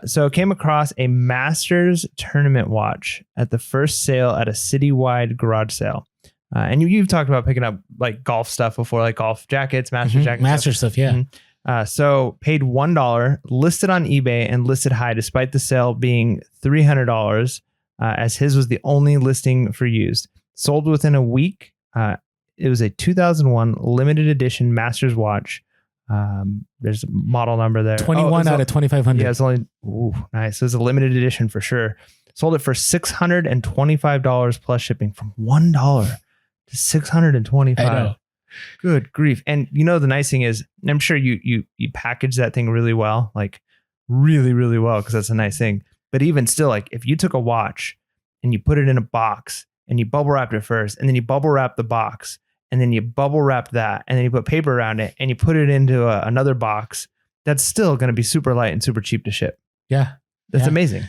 A: So came across a Masters tournament watch at the first sale at a citywide garage sale. And you've talked about picking up like golf stuff before, like golf jackets, Master jackets.
B: Master stuff, yeah.
A: Mm-hmm. So paid $1, listed on eBay and listed high despite the sale being $300, as his was the only listing for used. Sold within a week. It was a 2001 limited edition Masters watch. There's a model number there.
B: 21 out of 2,500.
A: Yeah, it's only nice. It was a limited edition for sure. Sold it for $625 plus shipping, from $1 to $625.
B: I know.
A: Good grief. And the nice thing is, I'm sure you package that thing really well, like really, really well, because that's a nice thing. But even still, like if you took a watch and you put it in a box and you bubble wrapped it first, and then you bubble wrap the box, and then you bubble wrap that, and then you put paper around it and you put it into another box, that's still going to be super light and super cheap to ship.
B: Yeah.
A: That's amazing.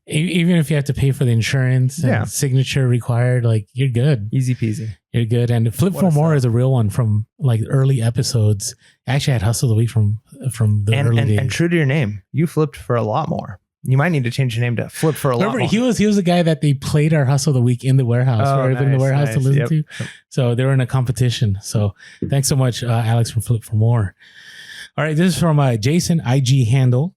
B: Even if you have to pay for the insurance and signature required, like you're good.
A: Easy peasy.
B: You're good. And Flip for More is a real one from like early episodes. I actually had Hustle of the Week from the early days.
A: And true to your name, you flipped for a lot more. You might need to change your name to Flip for a lot more.
B: He was the guy that they played our Hustle of the Week in the warehouse, for everybody in the warehouse to listen to. So they were in a competition. So thanks so much, Alex, from Flip for More. All right, this is from Jason, IG handle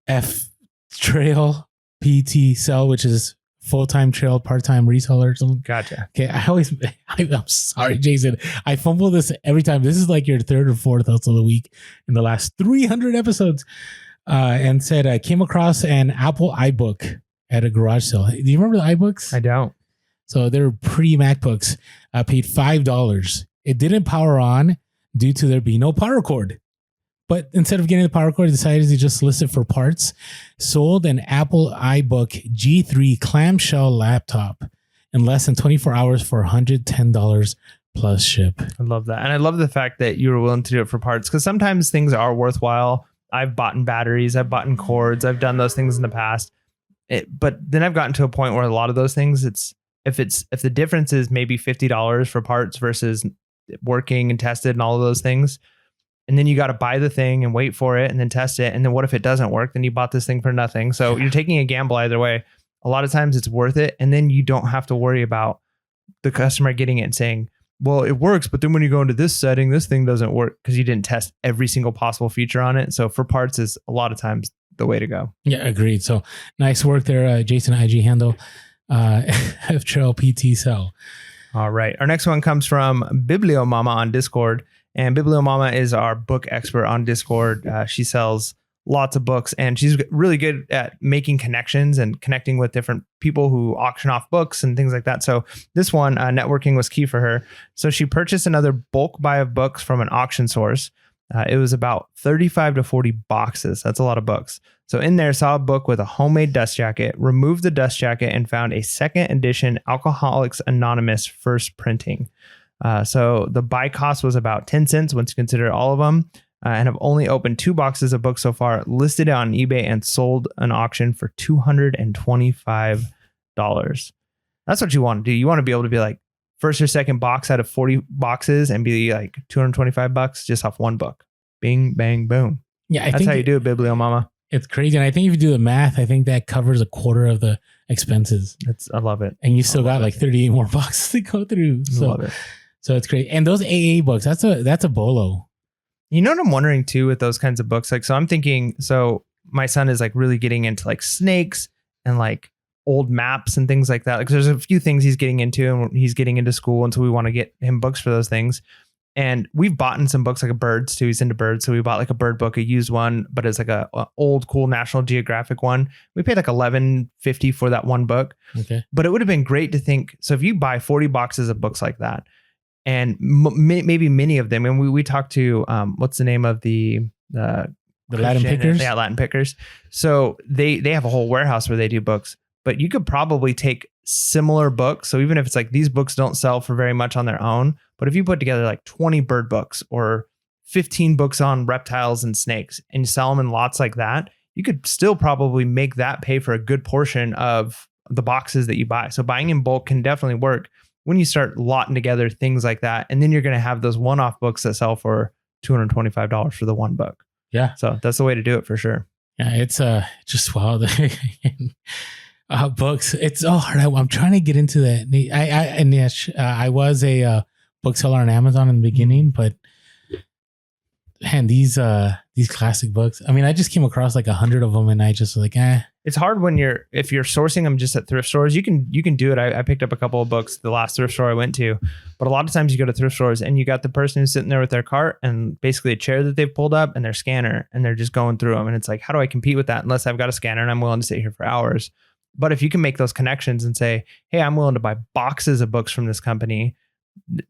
B: F Trail PT Sell, which is full-time trail, part-time reseller or something.
A: Gotcha.
B: Okay, I'm sorry, Jason. I fumble this every time. This is like your third or fourth Hustle of the Week in the last 300 episodes. And said, I came across an Apple iBook at a garage sale. Do you remember the iBooks?
A: I don't.
B: So they're pre-MacBooks. I paid $5. It didn't power on due to there being no power cord. But instead of getting the power cord, I decided to just list it for parts. Sold an Apple iBook G3 clamshell laptop in less than 24 hours for $110 plus ship.
A: I love that. And I love the fact that you were willing to do it for parts, because sometimes things are worthwhile. I've bought in batteries, I've bought in cords, I've done those things in the past. But then I've gotten to a point where a lot of those things, if the difference is maybe $50 for parts versus working and tested and all of those things, And then you got to buy the thing and wait for it and then test it. And then what if it doesn't work? Then you bought this thing for nothing. So you're taking a gamble either way. A lot of times it's worth it. And then you don't have to worry about the customer getting it and saying, well, it works, but then when you go into this setting, this thing doesn't work because you didn't test every single possible feature on it. So for parts is a lot of times the way to go.
B: Yeah, agreed. So nice work there, Jason. IG handle FTrail PT Cell.
A: All right. Our next one comes from Bibliomama on Discord. And Bibliomama is our book expert on Discord. She sells lots of books and she's really good at making connections and connecting with different people who auction off books and things like that. So this one, networking was key for her. So she purchased another bulk buy of books from an auction source. It was about 35 to 40 boxes. That's a lot of books. So in there, saw a book with a homemade dust jacket, removed the dust jacket and found a second edition Alcoholics Anonymous first printing. So the buy cost was about 10 cents once you consider all of them. And have only opened 2 boxes of books so far, listed it on eBay and sold an auction for $225. That's what you want to do. You want to be able to be like first or second box out of 40 boxes and be like $225 just off one book. Bing, bang, boom.
B: Yeah,
A: that's how you do it, Bibliomama.
B: It's crazy. And I think if you do the math, I think that covers a quarter of the expenses.
A: I love it.
B: And you still got like 38 more boxes to go through. So,
A: love it.
B: So it's great. And those AA books, that's a bolo.
A: You know what I'm wondering too with those kinds of books? Like, so I'm thinking, so my son is like really getting into like snakes and like old maps and things like that. Like there's a few things he's getting into and he's getting into school. And so we want to get him books for those things. And we've bought in some books like birds too. He's into birds. So we bought like a bird book, a used one, but it's like a old, cool National Geographic one. We paid like $11.50 for that one book.
B: Okay.
A: But it would have been great to think. So if you buy 40 boxes of books like that, and maybe many of them, and we talked to what's the name of the
B: Latin Pickers?
A: Yeah, Latin Pickers. So they have a whole warehouse where they do books, but you could probably take similar books. So even if it's like these books don't sell for very much on their own, but if you put together like 20 bird books or 15 books on reptiles and snakes and you sell them in lots like that, you could still probably make that pay for a good portion of the boxes that you buy. So buying in bulk can definitely work when you start lotting together things like that. And then you're going to have those one-off books that sell for $225 for the one book.
B: Yeah.
A: So that's the way to do it for sure.
B: Yeah. It's just wild. Books. It's hard. I'm trying to get into that. I was a bookseller on Amazon in the beginning, but man, these classic books. I mean, I just came across like 100 of them and I just like,
A: It's hard when if you're sourcing them just at thrift stores. You can do it. I picked up a couple of books the last thrift store I went to, but a lot of times you go to thrift stores and you got the person who's sitting there with their cart and basically a chair that they've pulled up and their scanner and they're just going through them. And it's like, how do I compete with that unless I've got a scanner and I'm willing to sit here for hours? But if you can make those connections and say, hey, I'm willing to buy boxes of books from this company,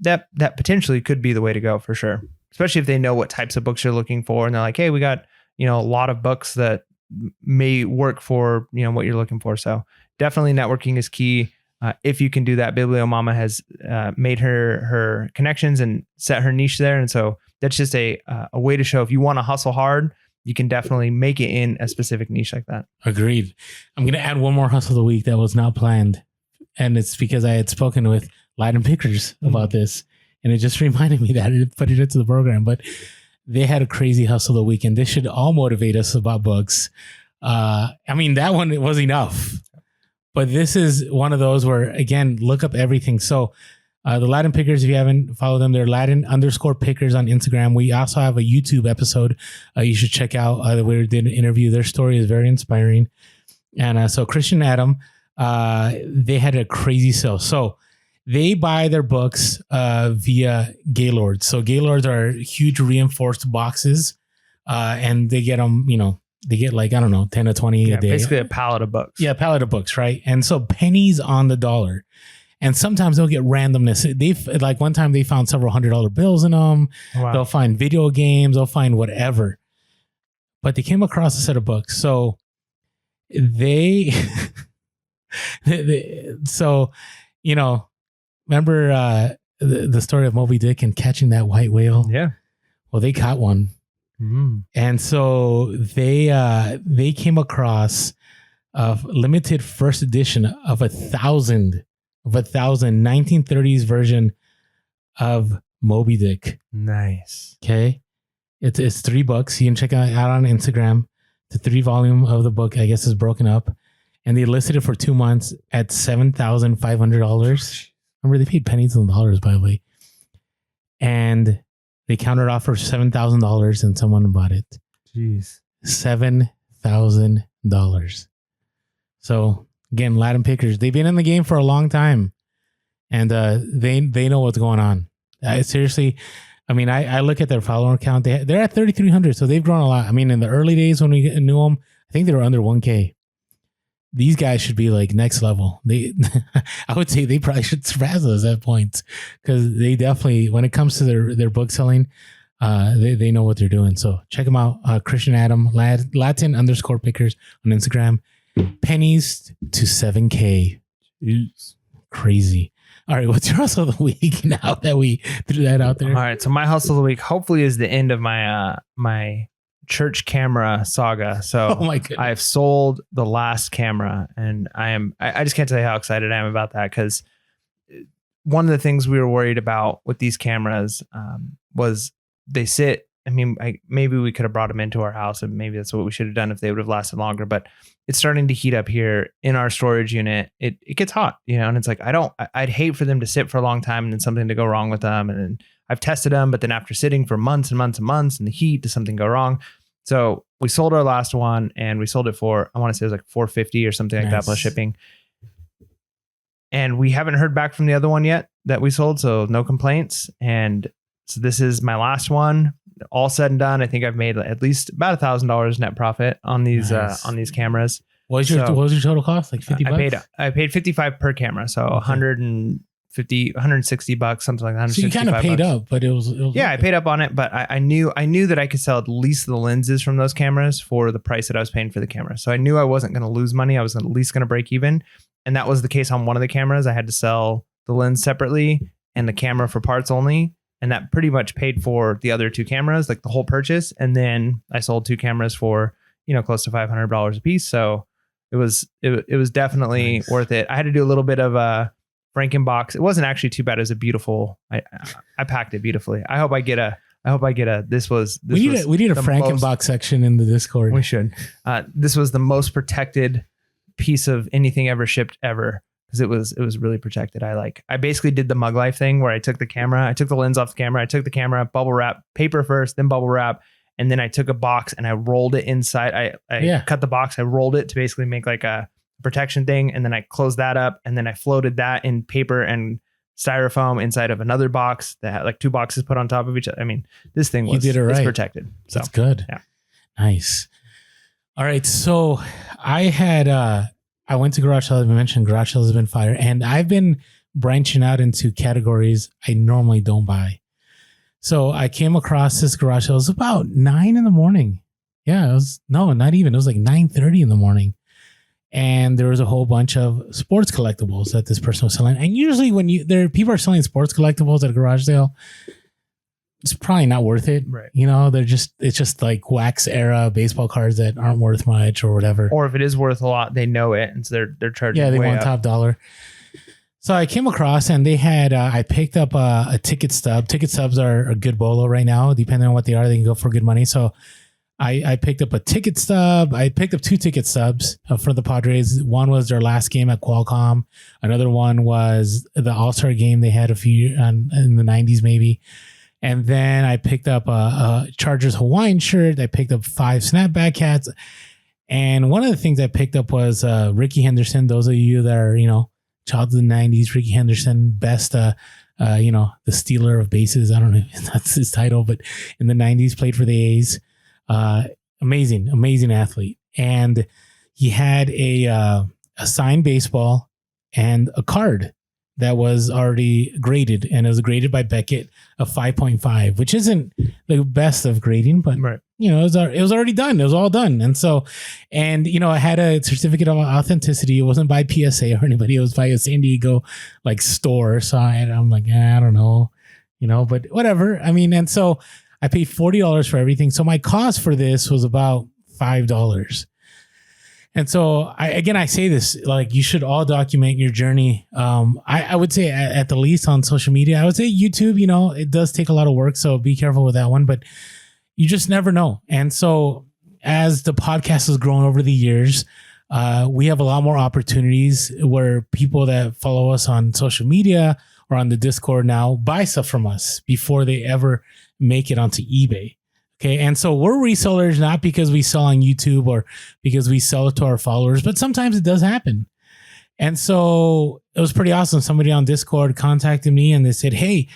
A: that potentially could be the way to go for sure. Especially if they know what types of books you're looking for. And they're like, hey, we got, a lot of books that may work for, what you're looking for. So definitely networking is key. If you can do that, Bibliomama has made her connections and set her niche there. And so that's just a way to show if you want to hustle hard, you can definitely make it in a specific niche like that. Agreed.
B: I'm going to add one more hustle of the week that was not planned. And it's because I had spoken with Latin Pickers about this. And it just reminded me that I put it into the program. But they had a crazy hustle of the week. And this should all motivate us about books. I mean, that one was enough. But this is one of those where, again, look up everything. So the Latin Pickers, if you haven't followed them, they're Latin_Pickers on Instagram. We also have a YouTube episode you should check out. We did an interview. Their story is very inspiring. And so Christian and Adam, they had a crazy sale. So they buy their books via Gaylords. So Gaylords are huge reinforced boxes and they get them, they get like, 10 to 20 a day.
A: Basically a pallet of books.
B: Yeah, pallet of books, right? And so pennies on the dollar. And sometimes they'll get randomness. Like one time they found several $100 bills in them. Wow. They'll find video games. They'll find whatever. But they came across a set of books. So remember the story of Moby Dick and catching that white whale?
A: Yeah.
B: Well, they caught one. Mm. And so they came across a limited first edition of 1,000 1930s version of Moby Dick.
A: Nice.
B: Okay. It's 3 books. You can check it out on Instagram. The 3-volume of the book, I guess, is broken up, and they listed it for 2 months at $7,500. Remember, they paid pennies on dollars, by the way, and they countered off for $7,000, and someone bought it.
A: Jeez,
B: $7,000. So again, Latin pickers, they've been in the game for a long time, and they know what's going on. Seriously. I mean, I look at their follower count. They're at 3,300, so they've grown a lot. I mean, in the early days when we knew them, I think they were under 1K. These guys should be like next level. I would say they probably should surpass us at points, because they definitely, when it comes to their book selling, they know what they're doing. So check them out. Christian Adam, Latin_pickers on Instagram. Pennies to 7K.
A: Jeez.
B: Crazy. All right, what's your hustle of the week now that we threw that out there?
A: All right, so my hustle of the week hopefully is the end of my my church camera saga. So
B: Oh my goodness.
A: I've sold the last camera, and I just can't tell you how excited I am about that, because one of the things we were worried about with these cameras was they sit. I mean, maybe we could have brought them into our house, and maybe that's what we should have done if they would have lasted longer. But it's starting to heat up here in our storage unit. It gets hot, and it's like, I'd hate for them to sit for a long time and then something to go wrong with them. And then I've tested them, but then after sitting for months and months and months in the heat, does something go wrong? So we sold our last one, and we sold it for, I want to say it was like $450 or something like that plus shipping. And we haven't heard back from the other one yet that we sold, so no complaints. And so this is my last one. All said and done, I think I've made at least about $1,000 net profit on these cameras.
B: What was your total cost? Like $50?
A: I paid $55 per camera, so $160, something like that.
B: So you kind of paid up, but it was
A: yeah, I paid up on it, but I knew that I could sell at least the lenses from those cameras for the price that I was paying for the camera. So I knew I wasn't going to lose money. I was at least going to break even, and that was the case on one of the cameras. I had to sell the lens separately and the camera for parts only. And that pretty much paid for the other 2 cameras, like the whole purchase. And then I sold 2 cameras for, close to $500 a piece. So it was definitely worth it. I had to do a little bit of a Frankenbox. It wasn't actually too bad. It was a beautiful, I packed it beautifully. I hope I get a, we need a
B: Frankenbox section in the Discord.
A: We should. This was the most protected piece of anything ever shipped ever. Because it was really protected. I basically did the mug life thing where I took the lens off the camera, I took the camera, bubble wrap, paper first, then bubble wrap, and then I took a box and I rolled it inside. I cut the box, I rolled it to basically make like a protection thing, and then I closed that up, and then I floated that in paper and styrofoam inside of another box that had like 2 boxes put on top of each other. I mean, this thing was it's protected. So
B: that's good.
A: Yeah.
B: Nice. All right. So I went to garage sales. I mentioned garage sales has been fire, and I've been branching out into categories I normally don't buy. So I came across this garage sale. It was about 9 a.m. Yeah, not even. It was like 9:30 in the morning, and there was a whole bunch of sports collectibles that this person was selling. And usually, when people are selling sports collectibles at a garage sale, it's probably not worth it.
A: Right.
B: It's just like wax era baseball cards that aren't worth much or whatever.
A: Or if it is worth a lot, they know it, and so they're charging.
B: Yeah, they
A: way
B: want
A: up.
B: top dollar. So I came across, and they had. I picked up a ticket stub. Ticket stubs are a good bolo right now, depending on what they are. They can go for good money. So I picked up a ticket stub. I picked up 2 ticket stubs for the Padres. One was their last game at Qualcomm. Another one was the All-Star game they had a few in the 90s, maybe. And then I picked up a Chargers Hawaiian shirt. I picked up 5 snapback hats. And one of the things I picked up was Ricky Henderson. Those of you that are, child of the 90s, Ricky Henderson, best, the stealer of bases. I don't know if that's his title, but in the 90s, played for the A's. Amazing athlete. And he had a signed baseball and a card that was already graded, and it was graded by Beckett of 5.5, which isn't the best of grading, but
A: right.
B: It was already done. It was all done. And so, I had a certificate of authenticity. It wasn't by PSA or anybody. It was by a San Diego store. So I'm like, I don't know, but whatever. I mean, and so I paid $40 for everything. So my cost for this was about $5. And so I say this, like, you should all document your journey. I would say at the least on social media. I would say YouTube, it does take a lot of work. So be careful with that one. But, you just never know. And so as the podcast has grown over the years, we have a lot more opportunities where people that follow us on social media or on the Discord now buy stuff from us before they ever make it onto eBay. Okay. And so we're resellers, not because we sell on YouTube or because we sell it to our followers, but sometimes it does happen. And so it was pretty awesome. Somebody on Discord contacted me and they said, hey,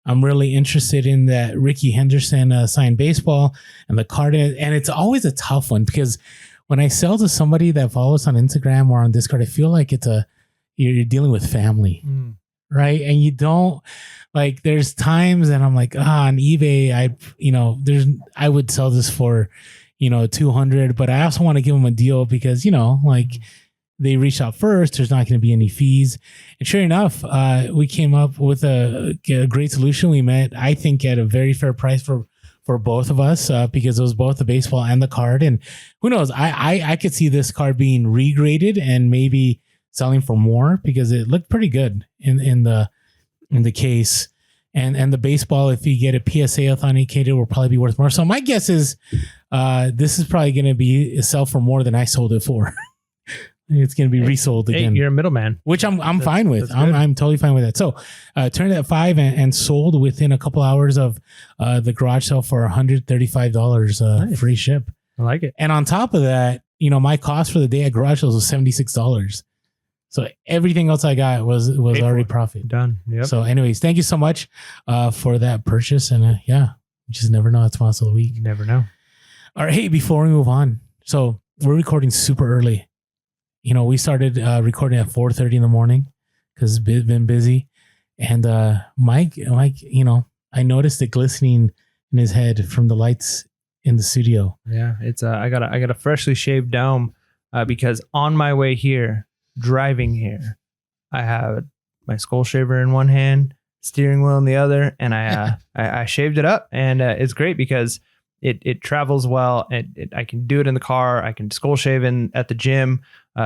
B: I'm really interested in that Ricky Henderson signed baseball and the card. And it's always a tough one because when I sell to somebody that follows on Instagram or on Discord, I feel like you're dealing with family, right? And you don't like, there's times and I'm like, on eBay, I would sell this for, 200, but I also want to give them a deal because, they reached out first. There's not going to be any fees. And sure enough, we came up with a great solution. We met, I think, at a very fair price for both of us because it was both the baseball and the card. And who knows, I could see this card being regraded and maybe selling for more because it looked pretty good in the case. And the baseball, if you get a PSA authenticated, will probably be worth more. So my guess is this is probably going to be sell for more than I sold it for. It's going to be resold again.
A: Hey, you're a middleman,
B: which I'm fine with. I'm totally fine with that. So turned at 5 and sold within a couple hours of the garage sale for $135
A: nice.
B: Free ship.
A: I like it.
B: And on top of that, my cost for the day at garage sales was $76. So everything else I got was already profit.
A: Done. Yep.
B: So anyways, thank you so much for that purchase. And you just never know. It's Monster of the Week.
A: You never know.
B: All right. Hey, before we move on. So we're recording super early. We started recording at 4:30 in the morning because it's been busy. And Mike, I noticed it glistening in his head from the lights in the studio.
A: Yeah, it's I got a freshly shaved dome because on my way here, driving here, I have my skull shaver in one hand, steering wheel in the other, and I shaved it up, and it's great because it travels well, and I can do it in the car. I can skull shave at the gym.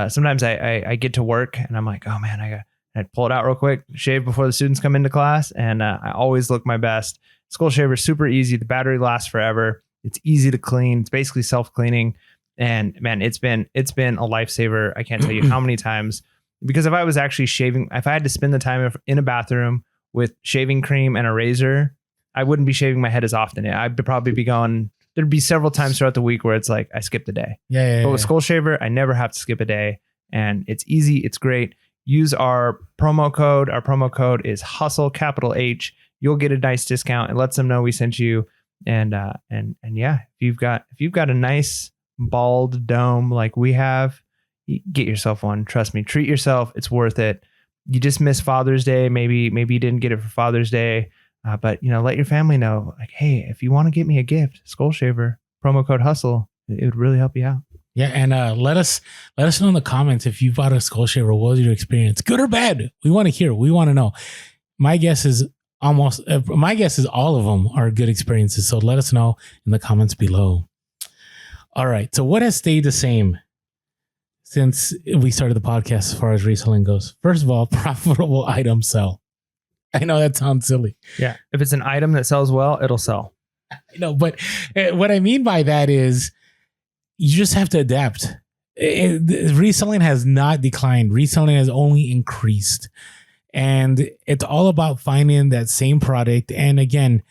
A: Sometimes I get to work and I'm like, oh man, I'd pull it out real quick, shave before the students come into class, and I always look my best. Skull shaver is super easy. The battery lasts forever. It's easy to clean. It's basically self-cleaning, and man, it's been a lifesaver. I can't tell you how many times, because if I was actually shaving, if I had to spend the time in a bathroom with shaving cream and a razor, I wouldn't be shaving my head as often. I'd probably be going. There'd be several times throughout the week where it's like I skipped a day. But with skull shaver, I never have to skip a day, and it's easy. It's great. Use our promo code. Our promo code is HUSTLE, capital H. You'll get a nice discount. It lets them know we sent you. And yeah, if you've got a nice bald dome like we have, get yourself one. Trust me, treat yourself. It's worth it. You just missed Father's Day. Maybe you didn't get it for Father's Day. But let your family know, like, hey, if you want to get me a gift, skull shaver, promo code HUSTLE, it would really help you out.
B: Yeah, and let us know in the comments if you bought a skull shaver. What was your experience, good or bad? We want to hear. We want to know. My guess is all of them are good experiences. So let us know in the comments below. All right. So what has stayed the same since we started the podcast as far as reselling goes? First of all, profitable items sell. I know that sounds silly.
A: Yeah. If it's an item that sells well, it'll sell.
B: No, but what I mean by that is you just have to adapt. Reselling has not declined. Reselling has only increased. And it's all about finding that same product. And again,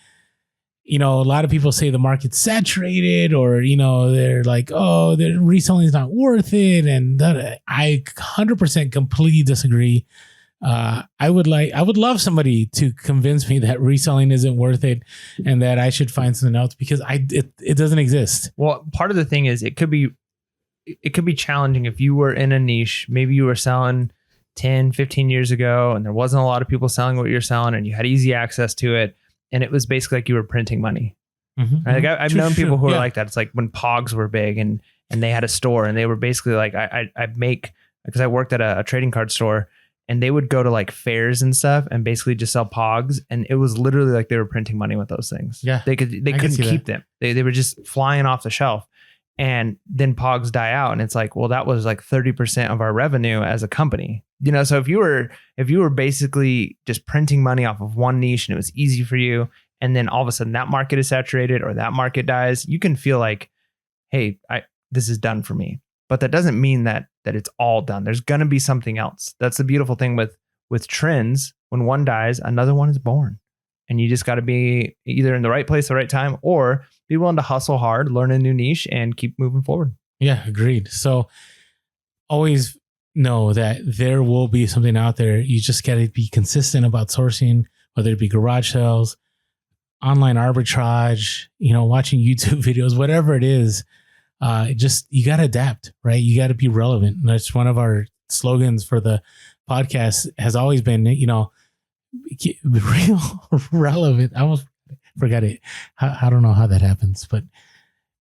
B: a lot of people say the market's saturated, or, they're like, oh, the reselling is not worth it. And I 100% completely disagree. I would love somebody to convince me that reselling isn't worth it and that I should find something else, because it doesn't exist.
A: Well, part of the thing is it could be challenging if you were in a niche. Maybe you were selling 10, 15 years ago and there wasn't a lot of people selling what you're selling and you had easy access to it. And it was basically like you were printing money. Mm-hmm. Right? Like I've known people who are like that. It's like when Pogs were big and they had a store and they were basically like, I make, because I worked at a trading card store, and they would go to like fairs and stuff and basically just sell Pogs. And it was literally like they were printing money with those things.
B: Yeah.
A: They couldn't keep them. They were just flying off the shelf. And then Pogs die out. And it's like, well, that was like 30% of our revenue as a company. So if you were basically just printing money off of one niche and it was easy for you and then all of a sudden that market is saturated or that market dies, you can feel like, hey, this is done for me. But that doesn't mean that it's all done. There's going to be something else. That's the beautiful thing with trends. When one dies, another one is born. And you just got to be either in the right place at the right time, or be willing to hustle hard, learn a new niche, and keep moving forward.
B: Yeah, agreed. So always know that there will be something out there. You just got to be consistent about sourcing, whether it be garage sales, online arbitrage, watching YouTube videos, whatever it is. You got to adapt, right? You got to be relevant. And that's one of our slogans for the podcast has always been, real relevant. I almost forgot it. I don't know how that happens, but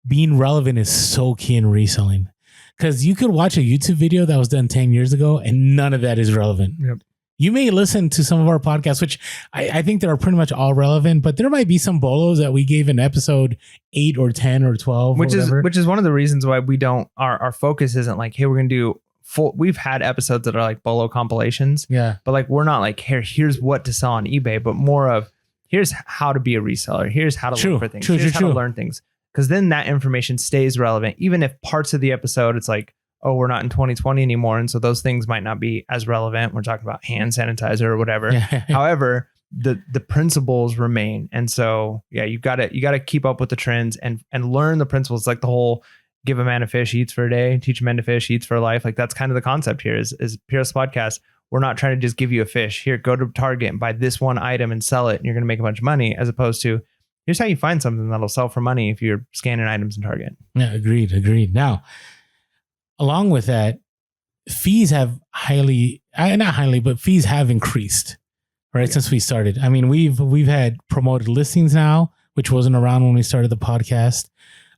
B: being relevant is so key in reselling, because you could watch a YouTube video that was done 10 years ago and none of that is relevant.
A: Yep.
B: You may listen to some of our podcasts, which I think they are pretty much all relevant, but there might be some bolos that we gave in episode 8 or 10 or 12,
A: which is one of the reasons why we don't, our focus isn't like, hey, we're going to do full. We've had episodes that are like bolo compilations.
B: Yeah.
A: But like, we're not like, here's what to sell on eBay, but more of, here's how to be a reseller. Here's how to look for things. Here's how to learn things. Because then that information stays relevant. Even if parts of the episode, it's like, oh, we're not in 2020 anymore. And so those things might not be as relevant. We're talking about hand sanitizer or whatever. However, the principles remain. And so, yeah, you got to keep up with the trends and learn the principles. Like the whole give a man a fish, he eats for a day, teach a man to fish, he eats for a life. Like that's kind of the concept here is PRS Podcast. We're not trying to just give you a fish. Here, go to Target and buy this one item and sell it. And you're going to make a bunch of money, as opposed to here's how you find something that'll sell for money if you're scanning items in Target.
B: Yeah, agreed. Now, along with that, fees have fees have increased, right? Since we started. I mean, we've had promoted listings now, which wasn't around when we started the podcast.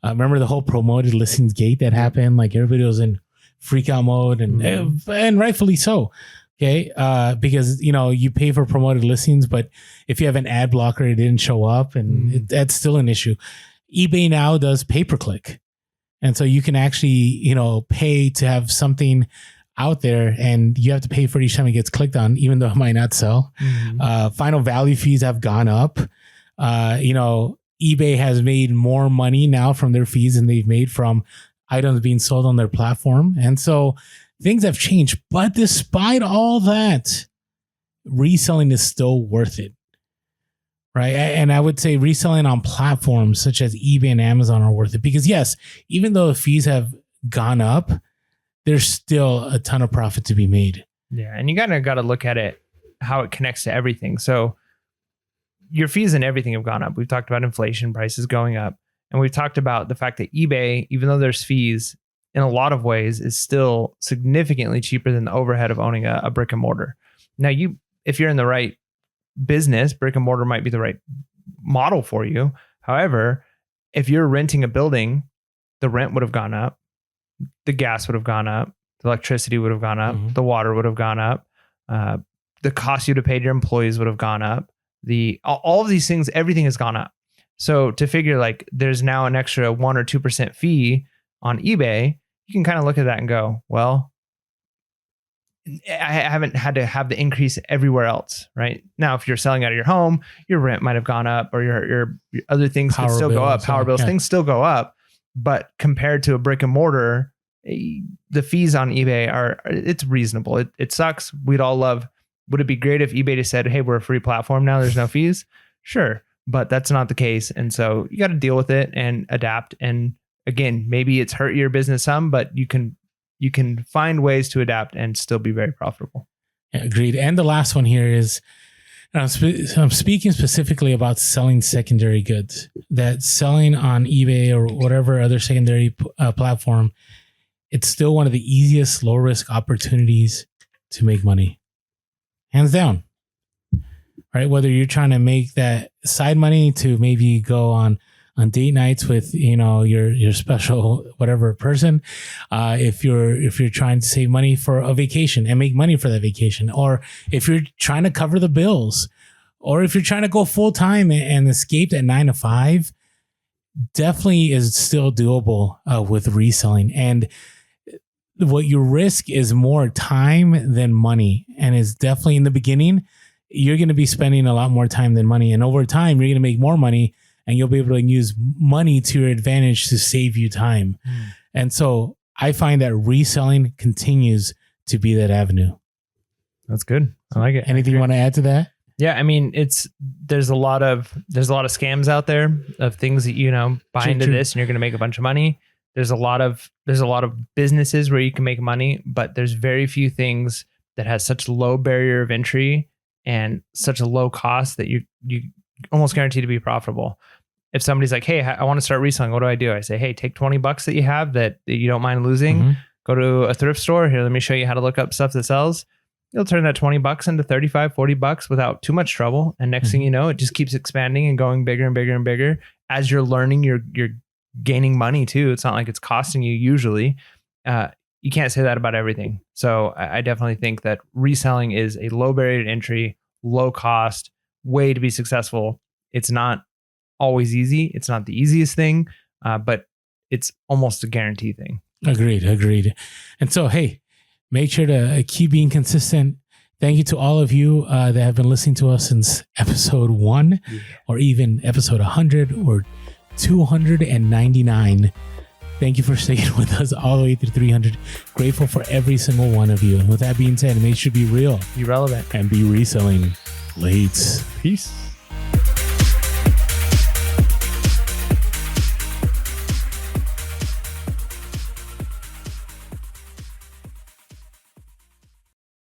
B: Remember the whole promoted listings gate that happened? Like everybody was in freak out mode and rightfully so. Okay. Because you pay for promoted listings, but if you have an ad blocker, it didn't show up, and that's still an issue. eBay now does pay-per-click. And so you can actually, pay to have something out there, and you have to pay for it each time it gets clicked on, even though it might not sell. Final value fees have gone up. eBay has made more money now from their fees than they've made from items being sold on their platform. And so things have changed. But despite all that, reselling is still worth it. Right. And I would say reselling on platforms such as eBay and Amazon are worth it, because yes, even though the fees have gone up, there's still a ton of profit to be made.
A: Yeah. And you got to look at it, how it connects to everything. So your fees and everything have gone up. We've talked about inflation, prices going up. And we've talked about the fact that eBay, even though there's fees, in a lot of ways is still significantly cheaper than the overhead of owning a brick and mortar. Now, if you're in the right business, brick and mortar might be the right model for you. However, if you're renting a building, the rent would have gone up, the gas would have gone up, the electricity would have gone up, the water would have gone up, the cost you to pay your employees would have gone up. All of these things, everything has gone up. So to figure like there's now an extra 1 or 2% fee on eBay, you can kind of look at that and go, well, I haven't had to have the increase everywhere else, right? Now, if you're selling out of your home, your rent might have gone up, or your other things could still go up. Power bills, things still go up. But compared to a brick and mortar, the fees on eBay it's reasonable. It sucks. We'd all love, would it be great if eBay just said, hey, we're a free platform now, there's no fees? Sure. But that's not the case. And so you got to deal with it and adapt. And again, maybe it's hurt your business some, but you can find ways to adapt and still be very profitable.
B: Yeah, agreed. And the last one here is, I'm speaking specifically about selling secondary goods. That selling on eBay or whatever other secondary platform, it's still one of the easiest low risk opportunities to make money, hands down. Right? Whether you're trying to make that side money to maybe go on date nights with, your special whatever person, if you're trying to save money for a vacation and make money for that vacation, or if you're trying to cover the bills, or if you're trying to go full time and escape that 9 to 5, definitely is still doable with reselling. And what you risk is more time than money, and is definitely in the beginning. you're going to be spending a lot more time than money. And over time, you're going to make more money and you'll be able to use money to your advantage to save you time. And so I find that reselling continues to be that avenue.
A: That's good. I like it.
B: Anything you want to add to that?
A: Yeah, I mean, there's a lot of scams out there of things that, you know, buy into this and you're going to make a bunch of money. There's a lot of businesses where you can make money, but there's very few things that has such low barrier of entry and such a low cost that you almost guaranteed to be profitable. If somebody's like, hey, I want to start reselling, what do? I say, hey, take $20 that you have that you don't mind losing. Go to a thrift store. Here, let me show you how to look up stuff that sells. You'll turn that $20 into $35, $40 without too much trouble. And next thing you know, it just keeps expanding and going bigger and bigger and bigger. As you're learning, you're gaining money too. It's not like it's costing you usually. You can't say that about everything. So I definitely think that reselling is a low barrier to entry, low cost way to be successful. It's not always easy. It's not the easiest thing, but it's almost a guarantee thing.
B: Agreed. And so, hey, make sure to keep being consistent. Thank you to all of you that have been listening to us since episode 1 or even episode 100 or 299. Thank you for sticking with us all the way through 300. Grateful for every single one of you. And with that being said, make sure to be real,
A: Be relevant,
B: and be reselling. Late.
A: Peace.